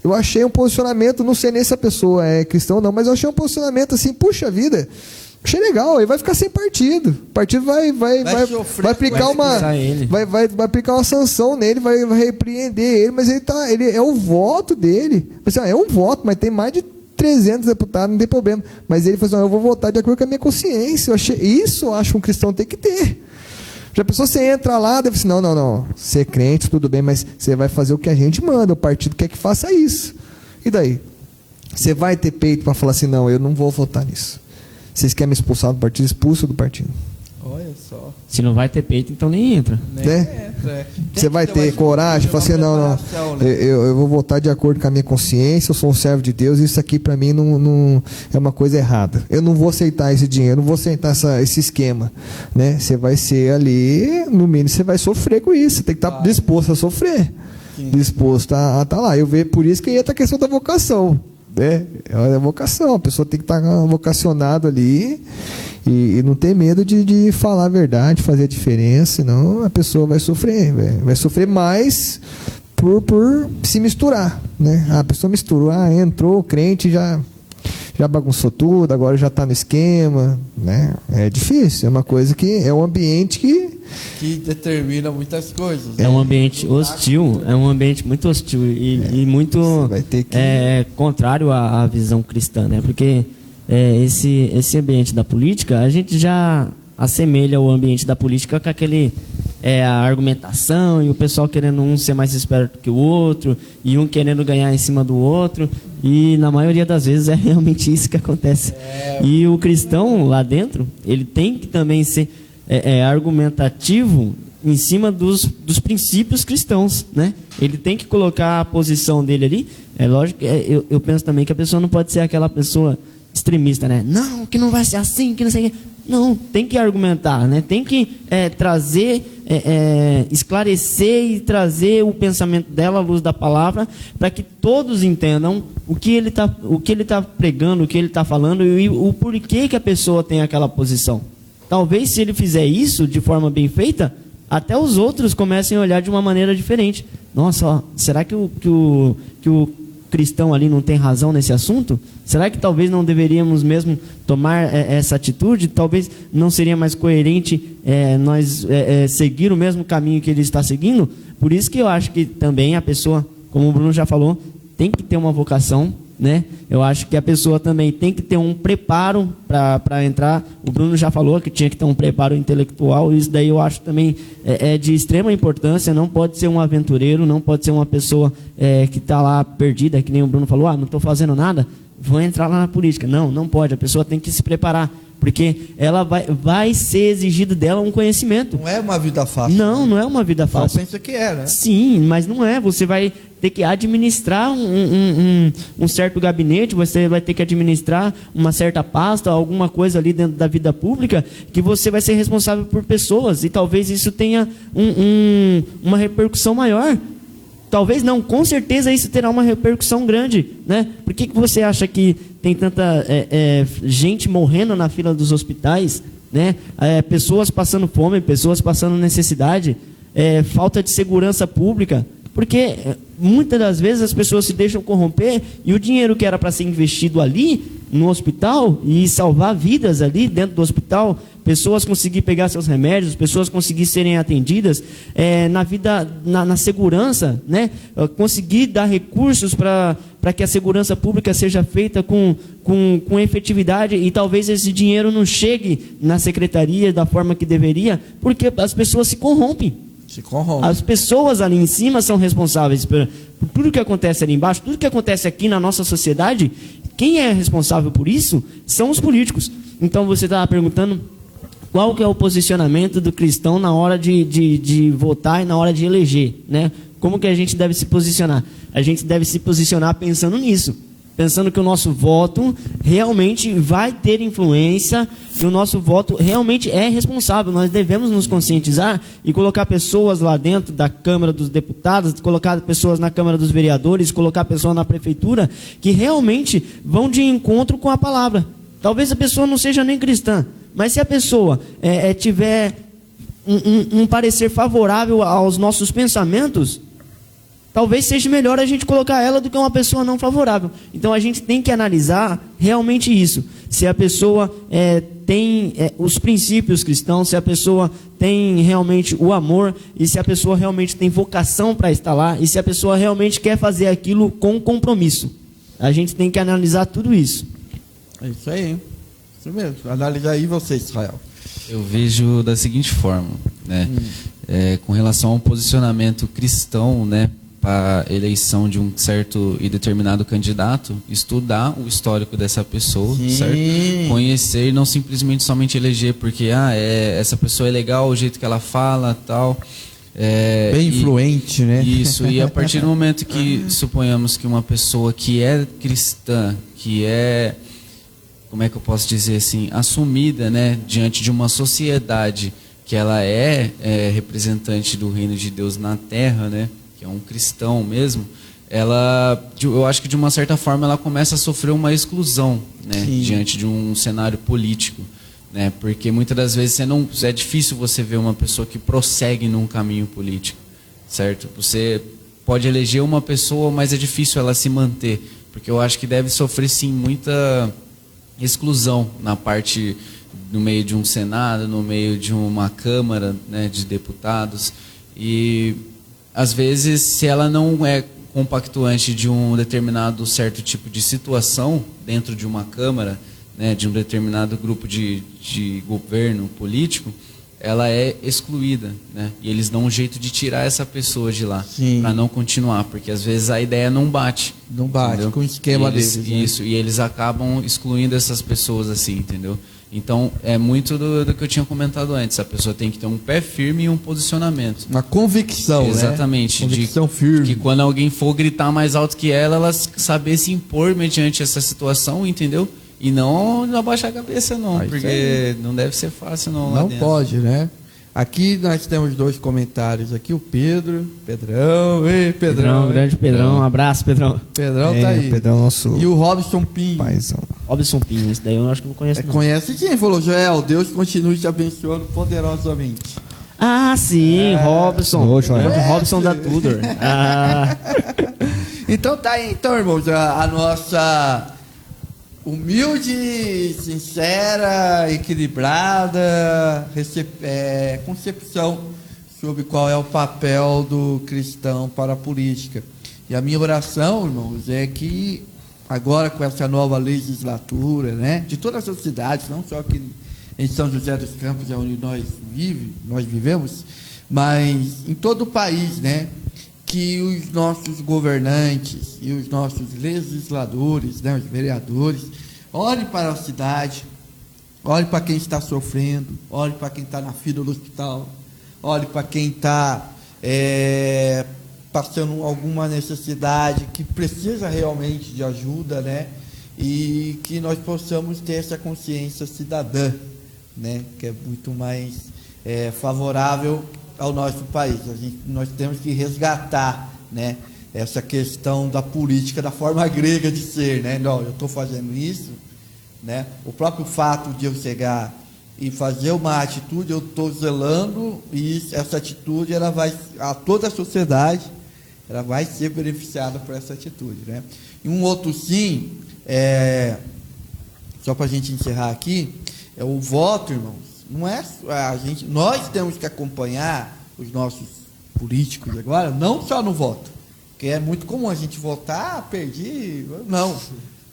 Eu achei um posicionamento, não sei nem se a pessoa é cristã ou não, mas eu achei um posicionamento assim, puxa vida, achei legal, ele vai ficar sem partido. O partido vai aplicar vai aplicar uma sanção nele, vai repreender ele, mas ele é o voto dele. É um voto, mas tem mais de 300 deputados, não tem problema. Mas ele falou assim, eu vou votar de acordo com a minha consciência. Isso eu acho que um cristão tem que ter. Já pensou, você entra lá, deve assim, não, ser crente, tudo bem, mas você vai fazer o que a gente manda, o partido quer que faça isso. E daí? Você vai ter peito para falar assim, não, eu não vou votar nisso. Vocês querem me expulsar do partido? Expulso do partido. Olha só. Se não vai ter peito, então nem entra. Você vai ter coragem, falar assim, não, eu vou votar de acordo com a minha consciência, eu sou um servo de Deus, isso aqui para mim não é uma coisa errada. Eu não vou aceitar esse dinheiro, não vou aceitar esse esquema. Né? Você vai ser ali, no mínimo você vai sofrer com isso, você tem que estar disposto a sofrer. Sim. Disposto a estar lá. Eu vejo por isso que entra a questão da vocação. É a vocação, a pessoa tem que estar vocacionado ali e não ter medo de falar a verdade, fazer a diferença, senão a pessoa vai sofrer, vai sofrer mais por se misturar, né? A pessoa misturou, entrou crente, já bagunçou tudo, agora já está no esquema, né? É difícil, é uma coisa que é um ambiente que determina muitas coisas. É um ambiente hostil, é um ambiente muito hostil e muito vai ter que... contrário à visão cristã, né? Porque esse ambiente da política, a gente já assemelha o ambiente da política com aquele a argumentação e o pessoal querendo um ser mais esperto que o outro e um querendo ganhar em cima do outro, e na maioria das vezes é realmente isso que acontece. E o cristão lá dentro, ele tem que também ser argumentativo em cima dos princípios cristãos, né? Ele tem que colocar a posição dele ali. É lógico, eu penso também que a pessoa não pode ser aquela pessoa extremista, né? Não, que não vai ser assim, que não sei o que. Não, tem que argumentar, né? Tem que trazer, esclarecer e trazer o pensamento dela à luz da palavra, para que todos entendam o que ele tá pregando, o que ele está falando e o porquê que a pessoa tem aquela posição. Talvez, se ele fizer isso de forma bem feita, até os outros comecem a olhar de uma maneira diferente. Nossa, será que o cristão ali não tem razão nesse assunto? Será que talvez não deveríamos mesmo tomar essa atitude? Talvez não seria mais coerente nós seguir o mesmo caminho que ele está seguindo? Por isso que eu acho que também a pessoa, como o Bruno já falou, tem que ter uma vocação, né? Eu acho que a pessoa também tem que ter um preparo para entrar. O Bruno já falou que tinha que ter um preparo intelectual. Isso daí eu acho também de extrema importância. Não pode ser um aventureiro, não pode ser uma pessoa que está lá perdida, que nem o Bruno falou, não estou fazendo nada, vou entrar lá na política. Não pode. A pessoa tem que se preparar, porque ela vai ser exigido dela um conhecimento. Não é uma vida fácil. Não é uma vida fácil. Só pensa que né? Sim, mas não é. Você vai ter que administrar um certo gabinete, você vai ter que administrar uma certa pasta, alguma coisa ali dentro da vida pública, que você vai ser responsável por pessoas, e talvez isso tenha uma repercussão maior. Talvez não, com certeza isso terá uma repercussão grande, né? Por que você acha que tem tanta gente morrendo na fila dos hospitais, né? Pessoas passando fome, pessoas passando necessidade, falta de segurança pública? Porque muitas das vezes as pessoas se deixam corromper e o dinheiro que era para ser investido ali no hospital e salvar vidas ali dentro do hospital, pessoas conseguir pegar seus remédios, pessoas conseguir serem atendidas na vida, na segurança, né? Conseguir dar recursos para que a segurança pública seja feita com efetividade, e talvez esse dinheiro não chegue na secretaria da forma que deveria, porque as pessoas se corrompem. Se corrompe. As pessoas ali em cima são responsáveis por tudo que acontece ali embaixo, tudo que acontece aqui na nossa sociedade. Quem é responsável por isso são os políticos. Então você estava perguntando qual que é o posicionamento do cristão na hora de votar e na hora de eleger, né? Como que a gente deve se posicionar? A gente deve se posicionar pensando nisso, pensando que o nosso voto realmente vai ter influência e o nosso voto realmente é responsável. Nós devemos nos conscientizar e colocar pessoas lá dentro da Câmara dos Deputados, colocar pessoas na Câmara dos Vereadores, colocar pessoas na Prefeitura que realmente vão de encontro com a palavra. Talvez a pessoa não seja nem cristã, mas se a pessoa tiver um parecer favorável aos nossos pensamentos, talvez seja melhor a gente colocar ela do que uma pessoa não favorável. Então a gente tem que analisar realmente isso. Se a pessoa tem os princípios cristãos, se a pessoa tem realmente o amor, e se a pessoa realmente tem vocação para estar lá, e se a pessoa realmente quer fazer aquilo com compromisso. A gente tem que analisar tudo isso. É isso aí, hein? Isso mesmo. Analisa aí você, Israel. Eu vejo da seguinte forma, né? Com relação ao posicionamento cristão, né, para a eleição de um certo e determinado candidato, estudar o histórico dessa pessoa, certo? Conhecer e não simplesmente somente eleger, porque essa pessoa é legal, o jeito que ela fala, tal. Bem influente, né? Isso, e a partir do momento que suponhamos que uma pessoa que é cristã, que é, como é que eu posso dizer assim, assumida, né, diante de uma sociedade que ela é representante do reino de Deus na terra, né, que é um cristão mesmo, eu acho que de uma certa forma ela começa a sofrer uma exclusão, né, diante de um cenário político, né, porque muitas das vezes é difícil você ver uma pessoa que prossegue num caminho político, certo? Você pode eleger uma pessoa, mas é difícil ela se manter, porque eu acho que deve sofrer sim muita exclusão na parte no meio de um Senado, no meio de uma Câmara, né, de deputados, e às vezes, se ela não é compactuante de um determinado certo tipo de situação dentro de uma Câmara, né, de um determinado grupo de governo político, ela é excluída, né? E eles dão um jeito de tirar essa pessoa de lá para não continuar, porque às vezes a ideia não bate. Não bate, entendeu? Com o esquema deles. Né? Isso, e eles acabam excluindo essas pessoas assim, entendeu? Então, é muito do que eu tinha comentado antes. A pessoa tem que ter um pé firme e um posicionamento. Uma convicção, exatamente, né? Convicção firme. Que quando alguém for gritar mais alto que ela saber se impor mediante essa situação, entendeu? E não abaixar a cabeça, não. Porque não deve ser fácil, não. Não pode, né? Aqui nós temos 2 comentários. Aqui o Pedrão. Ei, Pedrão. Grande Pedrão. Um abraço, Pedrão. Pedrão tá aí. Pedrão, nosso... E o Robson Pinho. Paizão. Robson Pinho, esse daí eu acho que não conheço. Conhece quem? Falou, Joel, Deus continue te abençoando poderosamente. Ah, sim, Robson. Robson da Tudor. Então tá aí, então, irmãos, a nossa humilde, sincera, equilibrada concepção sobre qual é o papel do cristão para a política. E a minha oração, irmãos, é que agora com essa nova legislatura, né, de todas as cidades, não só aqui em São José dos Campos, é onde nós vivemos, mas em todo o país, né, que os nossos governantes e os nossos legisladores, né, os vereadores, olhem para a cidade, olhem para quem está sofrendo, olhem para quem está na fila do hospital, olhem para quem está passando alguma necessidade, que precisa realmente de ajuda, né, e que nós possamos ter essa consciência cidadã, né, que é muito mais favorável ao nosso país. Nós temos que resgatar né, essa questão da política da forma grega de ser, né? Não, eu estou fazendo isso, né? O próprio fato de eu chegar e fazer uma atitude, eu estou zelando, e essa atitude, ela vai, a toda a sociedade, ela vai ser beneficiada por essa atitude, né? E um outro sim, só para a gente encerrar aqui, é o voto, irmãos. Não é nós temos que acompanhar os nossos políticos agora, não só no voto, porque é muito comum a gente votar, perdi, não.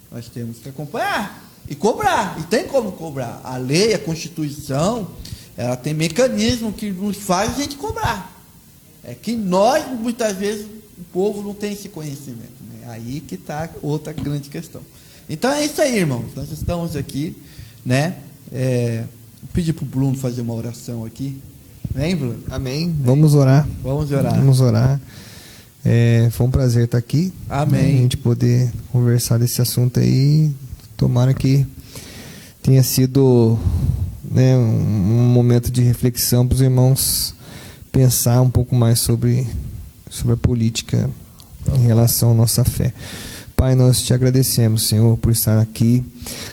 Nós temos que acompanhar e cobrar, e tem como cobrar. A lei, a Constituição, ela tem mecanismo que nos faz a gente cobrar. É que nós, muitas vezes, o povo não tem esse conhecimento, né? Aí que está outra grande questão. Então é isso aí, irmãos. Nós estamos aqui, né? Vou pedir para o Bruno fazer uma oração aqui. Vem, Bruno? Amém. Vamos orar. Vamos orar. Vamos orar. Foi um prazer estar aqui. Amém. Né, a gente poder conversar desse assunto aí. Tomara que tenha sido, né, um momento de reflexão para os irmãos pensar um pouco mais sobre a política em relação à nossa fé. Pai, nós te agradecemos, Senhor, por estar aqui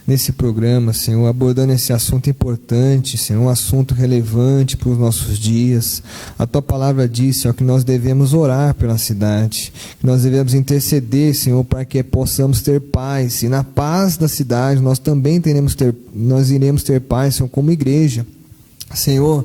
nesse programa, Senhor, abordando esse assunto importante, Senhor, um assunto relevante para os nossos dias. A Tua palavra diz, Senhor, que nós devemos orar pela cidade, que nós devemos interceder, Senhor, para que possamos ter paz. E na paz da cidade nós também nós iremos ter paz, Senhor, como igreja. Senhor,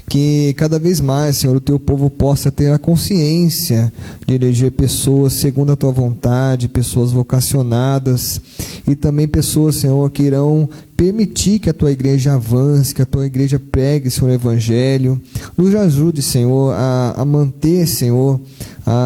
que cada vez mais, Senhor, o Teu povo possa ter a consciência de eleger pessoas segundo a Tua vontade, pessoas vocacionadas e também pessoas, Senhor, que irão permitir que a Tua igreja avance, que a Tua igreja pregue, Senhor, o Evangelho. Nos ajude, Senhor, a manter, Senhor,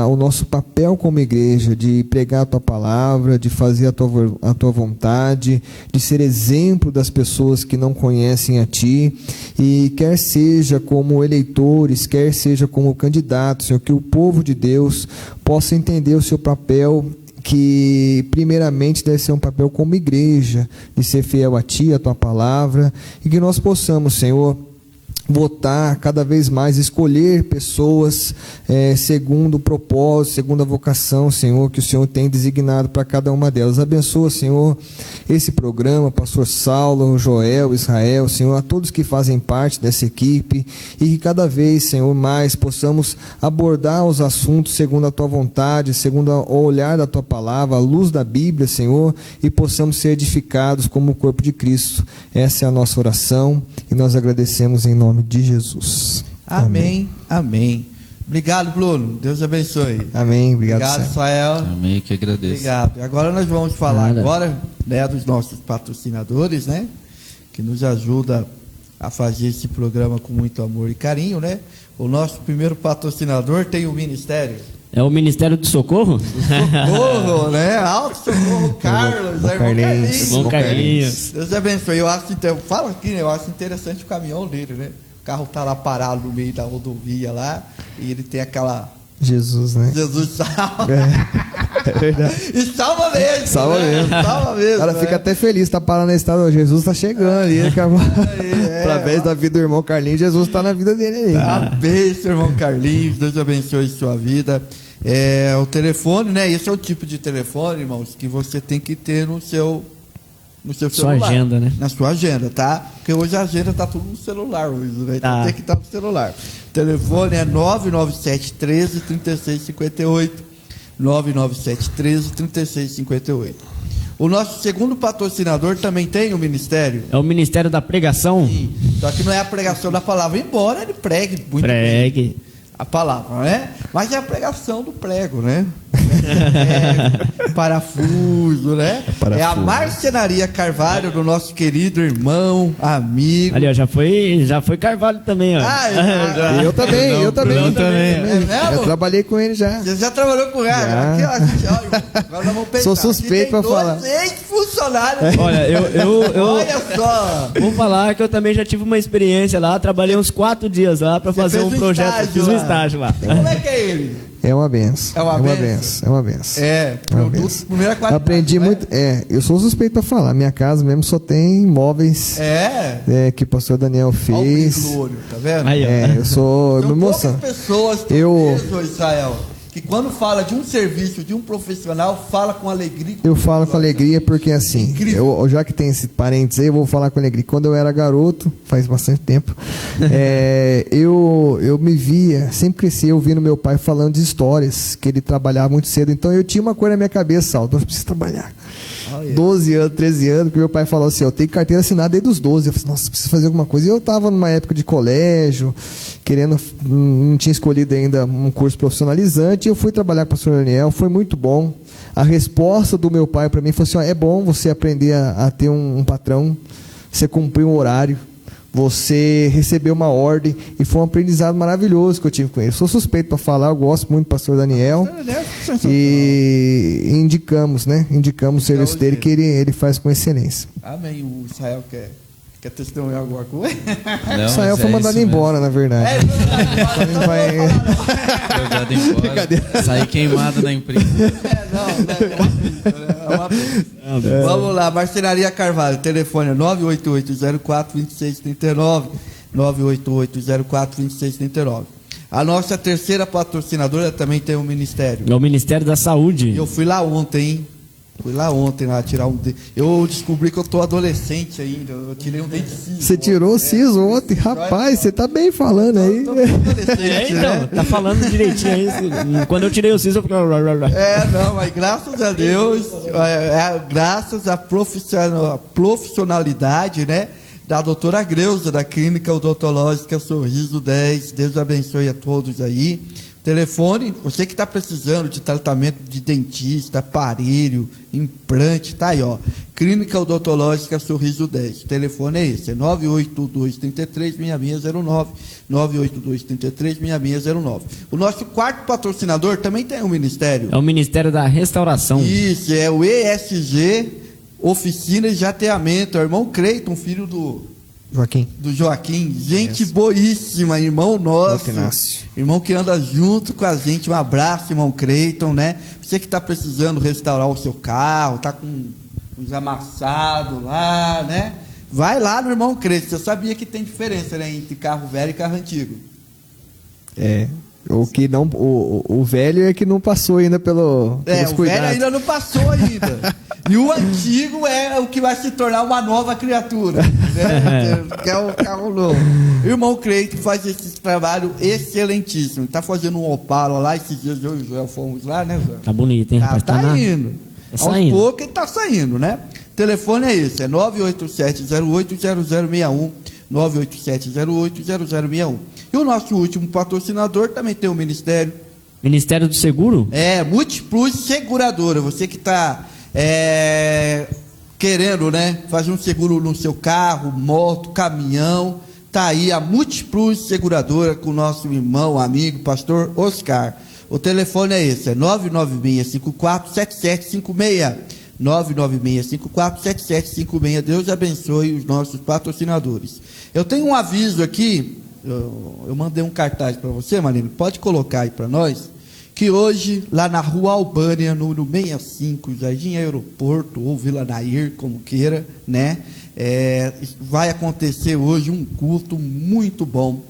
o nosso papel como igreja, de pregar a Tua palavra, de fazer a Tua vontade, de ser exemplo das pessoas que não conhecem a Ti, e quer seja como eleitores, quer seja como candidatos, Senhor, que o povo de Deus possa entender o seu papel, que primeiramente deve ser um papel como igreja, de ser fiel a Ti, a Tua palavra, e que nós possamos, Senhor, votar cada vez mais, escolher pessoas segundo o propósito, segundo a vocação, Senhor, que o Senhor tem designado para cada uma delas. Abençoa, Senhor, esse programa, pastor Saulo, Joel, Israel, Senhor, a todos que fazem parte dessa equipe, e que cada vez, Senhor, mais possamos abordar os assuntos segundo a Tua vontade, segundo o olhar da Tua palavra, a luz da Bíblia, Senhor, e possamos ser edificados como o corpo de Cristo. Essa é a nossa oração, e nós agradecemos em nome de Jesus. Amém. Amém. Obrigado, Bruno. Deus abençoe. Amém. Obrigado, Israel. Amém, que agradeço. Obrigado. Agora nós vamos falar agora, né, dos nossos patrocinadores, né, que nos ajuda a fazer esse programa com muito amor e carinho, né? O nosso primeiro patrocinador tem o Ministério. É o Ministério do Socorro? Socorro, né? Alto Socorro, Carlos, Bom Carlinhos. Deus abençoe. Eu acho, fala aqui, né? Eu acho interessante o caminhão dele, né? O carro tá lá parado no meio da rodovia lá, e ele tem aquela... Jesus, né? Jesus salva. É verdade. E salva mesmo. Salva né? mesmo. Salva mesmo. O cara fica até feliz, tá parando na estrada. Jesus está chegando ali. Através da vida do irmão Carlinhos, Jesus está na vida dele aí. Amém, seu irmão Carlinhos. Deus abençoe sua vida. O telefone, né? Esse é o tipo de telefone, irmãos, que você tem que ter no seu celular. Sua agenda, né? Na sua agenda, tá? Porque hoje a agenda tá tudo no celular hoje, né? Então tem que estar no celular. O telefone é 997 13 3658. 997 13 3658. O nosso segundo patrocinador também tem o ministério. É o Ministério da Pregação? Sim. Só que não é a pregação da palavra, embora ele pregue muito bem a palavra, né? Mas é a pregação do prego, né? Parafuso, né? Parafuso. É a Marcenaria Carvalho do nosso querido irmão, amigo. Ali, ó, já foi Carvalho também, ó. Eu também. É mesmo? Eu trabalhei com ele já. Você já trabalhou com ele? Agora nós vamos pensar. Sou suspeito para falar. 6 funcionários. Olha, eu Olha só. vou falar que eu também já tive uma experiência lá, trabalhei uns 4 dias lá para fazer fez um um projeto, estágio fiz um lá. estágio lá. Como é que é ele? É uma benção. É uma benção? É uma benção. Produto benção. primeira qualidade. Aprendi né? muito. Eu sou suspeito para falar. Minha casa mesmo só tem móveis que o pastor Daniel fez. Olha o glório, tá vendo? Aí, ó. Eu sou. São Moça, poucas pessoas que eu- Israel. que quando fala de um serviço, de um profissional, fala com alegria. Eu falo com alegria porque assim, Incrível. já que tem esse parênteses aí, eu vou falar com alegria. Quando eu era garoto, faz bastante tempo, eu me via, sempre cresci ouvindo meu pai falando de histórias, que ele trabalhava muito cedo. Então eu tinha uma coisa na minha cabeça, eu preciso trabalhar. 12 anos, 13 anos, que meu pai falou assim, eu tenho carteira assinada desde os 12. Eu falei, nossa, preciso fazer alguma coisa. E eu estava numa época de colégio, não tinha escolhido ainda um curso profissionalizante, e eu fui trabalhar com o pastor Daniel, foi muito bom. A resposta do meu pai para mim foi assim, é bom você aprender a ter um patrão, você cumprir um horário, você recebeu uma ordem, e foi um aprendizado maravilhoso que eu tive com ele. Sou suspeito para falar, eu gosto muito do pastor Daniel, e indicamos o serviço dele, que ele faz com excelência. Amém. O Israel quer testemunhar alguma coisa? Não, O Israel foi mandado embora, na verdade. Então vai- Jogado embora. Brincadeira. Sair queimado na empresa. É uma bênção. Vamos lá, Marcenaria Carvalho, telefone 988-04-2639, 988-04-2639. A nossa terceira patrocinadora também tem um ministério. É o Ministério da Saúde. Eu fui lá ontem, hein? Fui lá ontem lá tirar um dente. Eu descobri que eu tô adolescente ainda. Eu tirei um dente siso. Você tirou o siso ontem, rapaz, você tá bem falando aí. Eu tô adolescente, né? Tá falando direitinho aí. Quando eu tirei o siso, eu fiquei... Não, mas graças a Deus, graças à profissionalidade, né, da doutora Greuza, da Clínica Odontológica Sorriso 10. Deus abençoe a todos aí. Telefone, você que está precisando de tratamento de dentista, aparelho, implante, tá aí, ó. Clínica Odontológica Sorriso 10. O telefone é esse, é 982-33-6609, 982-33-6609. O nosso quarto patrocinador também tem um ministério. É o Ministério da Restauração. Isso, é o ESG, Oficina de Jateamento, é o irmão Creiton, filho do Joaquim, gente boíssima, irmão nosso, irmão que anda junto com a gente. Um abraço, irmão Creiton, né? Você que está precisando restaurar o seu carro, tá com uns amassados lá, né? Vai lá no irmão Creiton. Você sabia que tem diferença, né, entre carro velho e carro antigo? O velho é que não passou ainda pelos o cuidados. velho ainda não passou ainda. E o antigo é o que vai se tornar uma nova criatura, né? Que é o carro novo. O irmão Cleiton faz esse trabalho excelentíssimo. Está fazendo um Opala lá, esses dias eu e o Joel fomos lá, né, Joel? Tá bonito, hein, rapaz? Tá indo. Tá saindo. Aos poucos ele tá saindo, né? O telefone é esse, é 987-08-0061, 987-08-0061. E o nosso último patrocinador também tem um ministério. Ministério do Seguro? Multiplus Seguradora. Você que está querendo, né, fazer um seguro no seu carro, moto, caminhão, tá aí a Multiplus Seguradora com o nosso irmão, amigo, pastor Oscar. O telefone é esse, é 996547756. 996547756. Deus abençoe os nossos patrocinadores. Eu tenho um aviso aqui, eu mandei um cartaz para você, Marina, pode colocar aí para nós, que hoje, lá na Rua Albânia, número 65, Jardim Aeroporto, ou Vila Nair, como queira, né? Vai acontecer hoje um culto muito bom,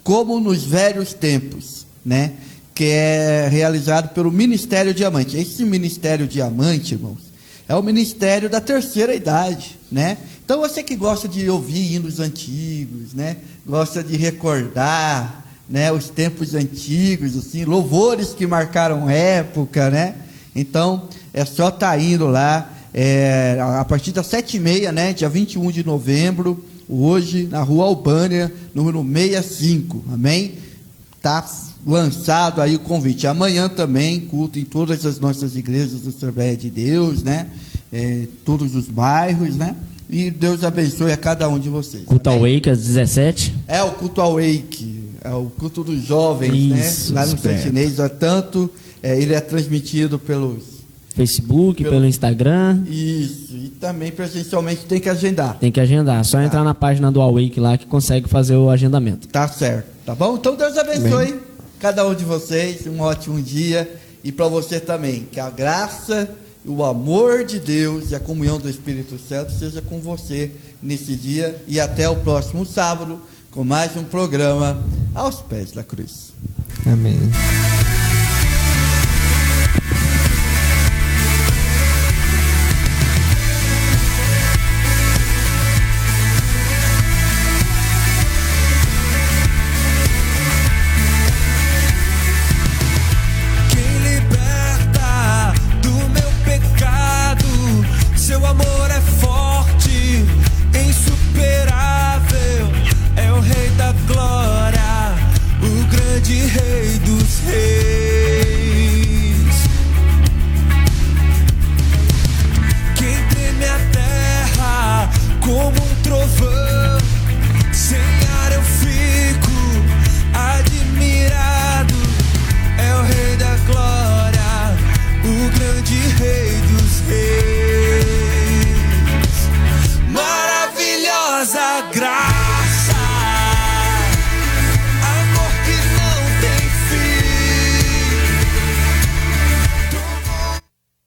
como nos velhos tempos, né? Que é realizado pelo Ministério Diamante. Esse Ministério Diamante, irmãos, é o ministério da terceira idade, né? Então você que gosta de ouvir hinos antigos, né? Gosta de recordar, né, os tempos antigos, assim, louvores que marcaram época, né? Então, é só estar indo lá, a partir das 7h30, né, dia 21 de novembro, hoje, na Rua Albânia, número 65, amém? Tá lançado aí o convite. Amanhã também, culto em todas as nossas igrejas da Assembleia de Deus, né? Todos os bairros, né? E Deus abençoe a cada um de vocês. Culto ao Wake às 17. O culto ao Wake, é o culto dos jovens, Isso, né? Lá no Santinês, tanto ele é transmitido pelos Facebook, pelo Instagram. Isso, e também presencialmente tem que agendar. Tem que agendar, só entrar na página do Awake lá que consegue fazer o agendamento. Tá certo, tá bom? Então Deus abençoe cada um de vocês, um ótimo dia, e para você também, que a graça, o amor de Deus e a comunhão do Espírito Santo seja com você nesse dia, e até o próximo sábado com mais um programa Aos Pés da Cruz. Amém. Rei dos Reis.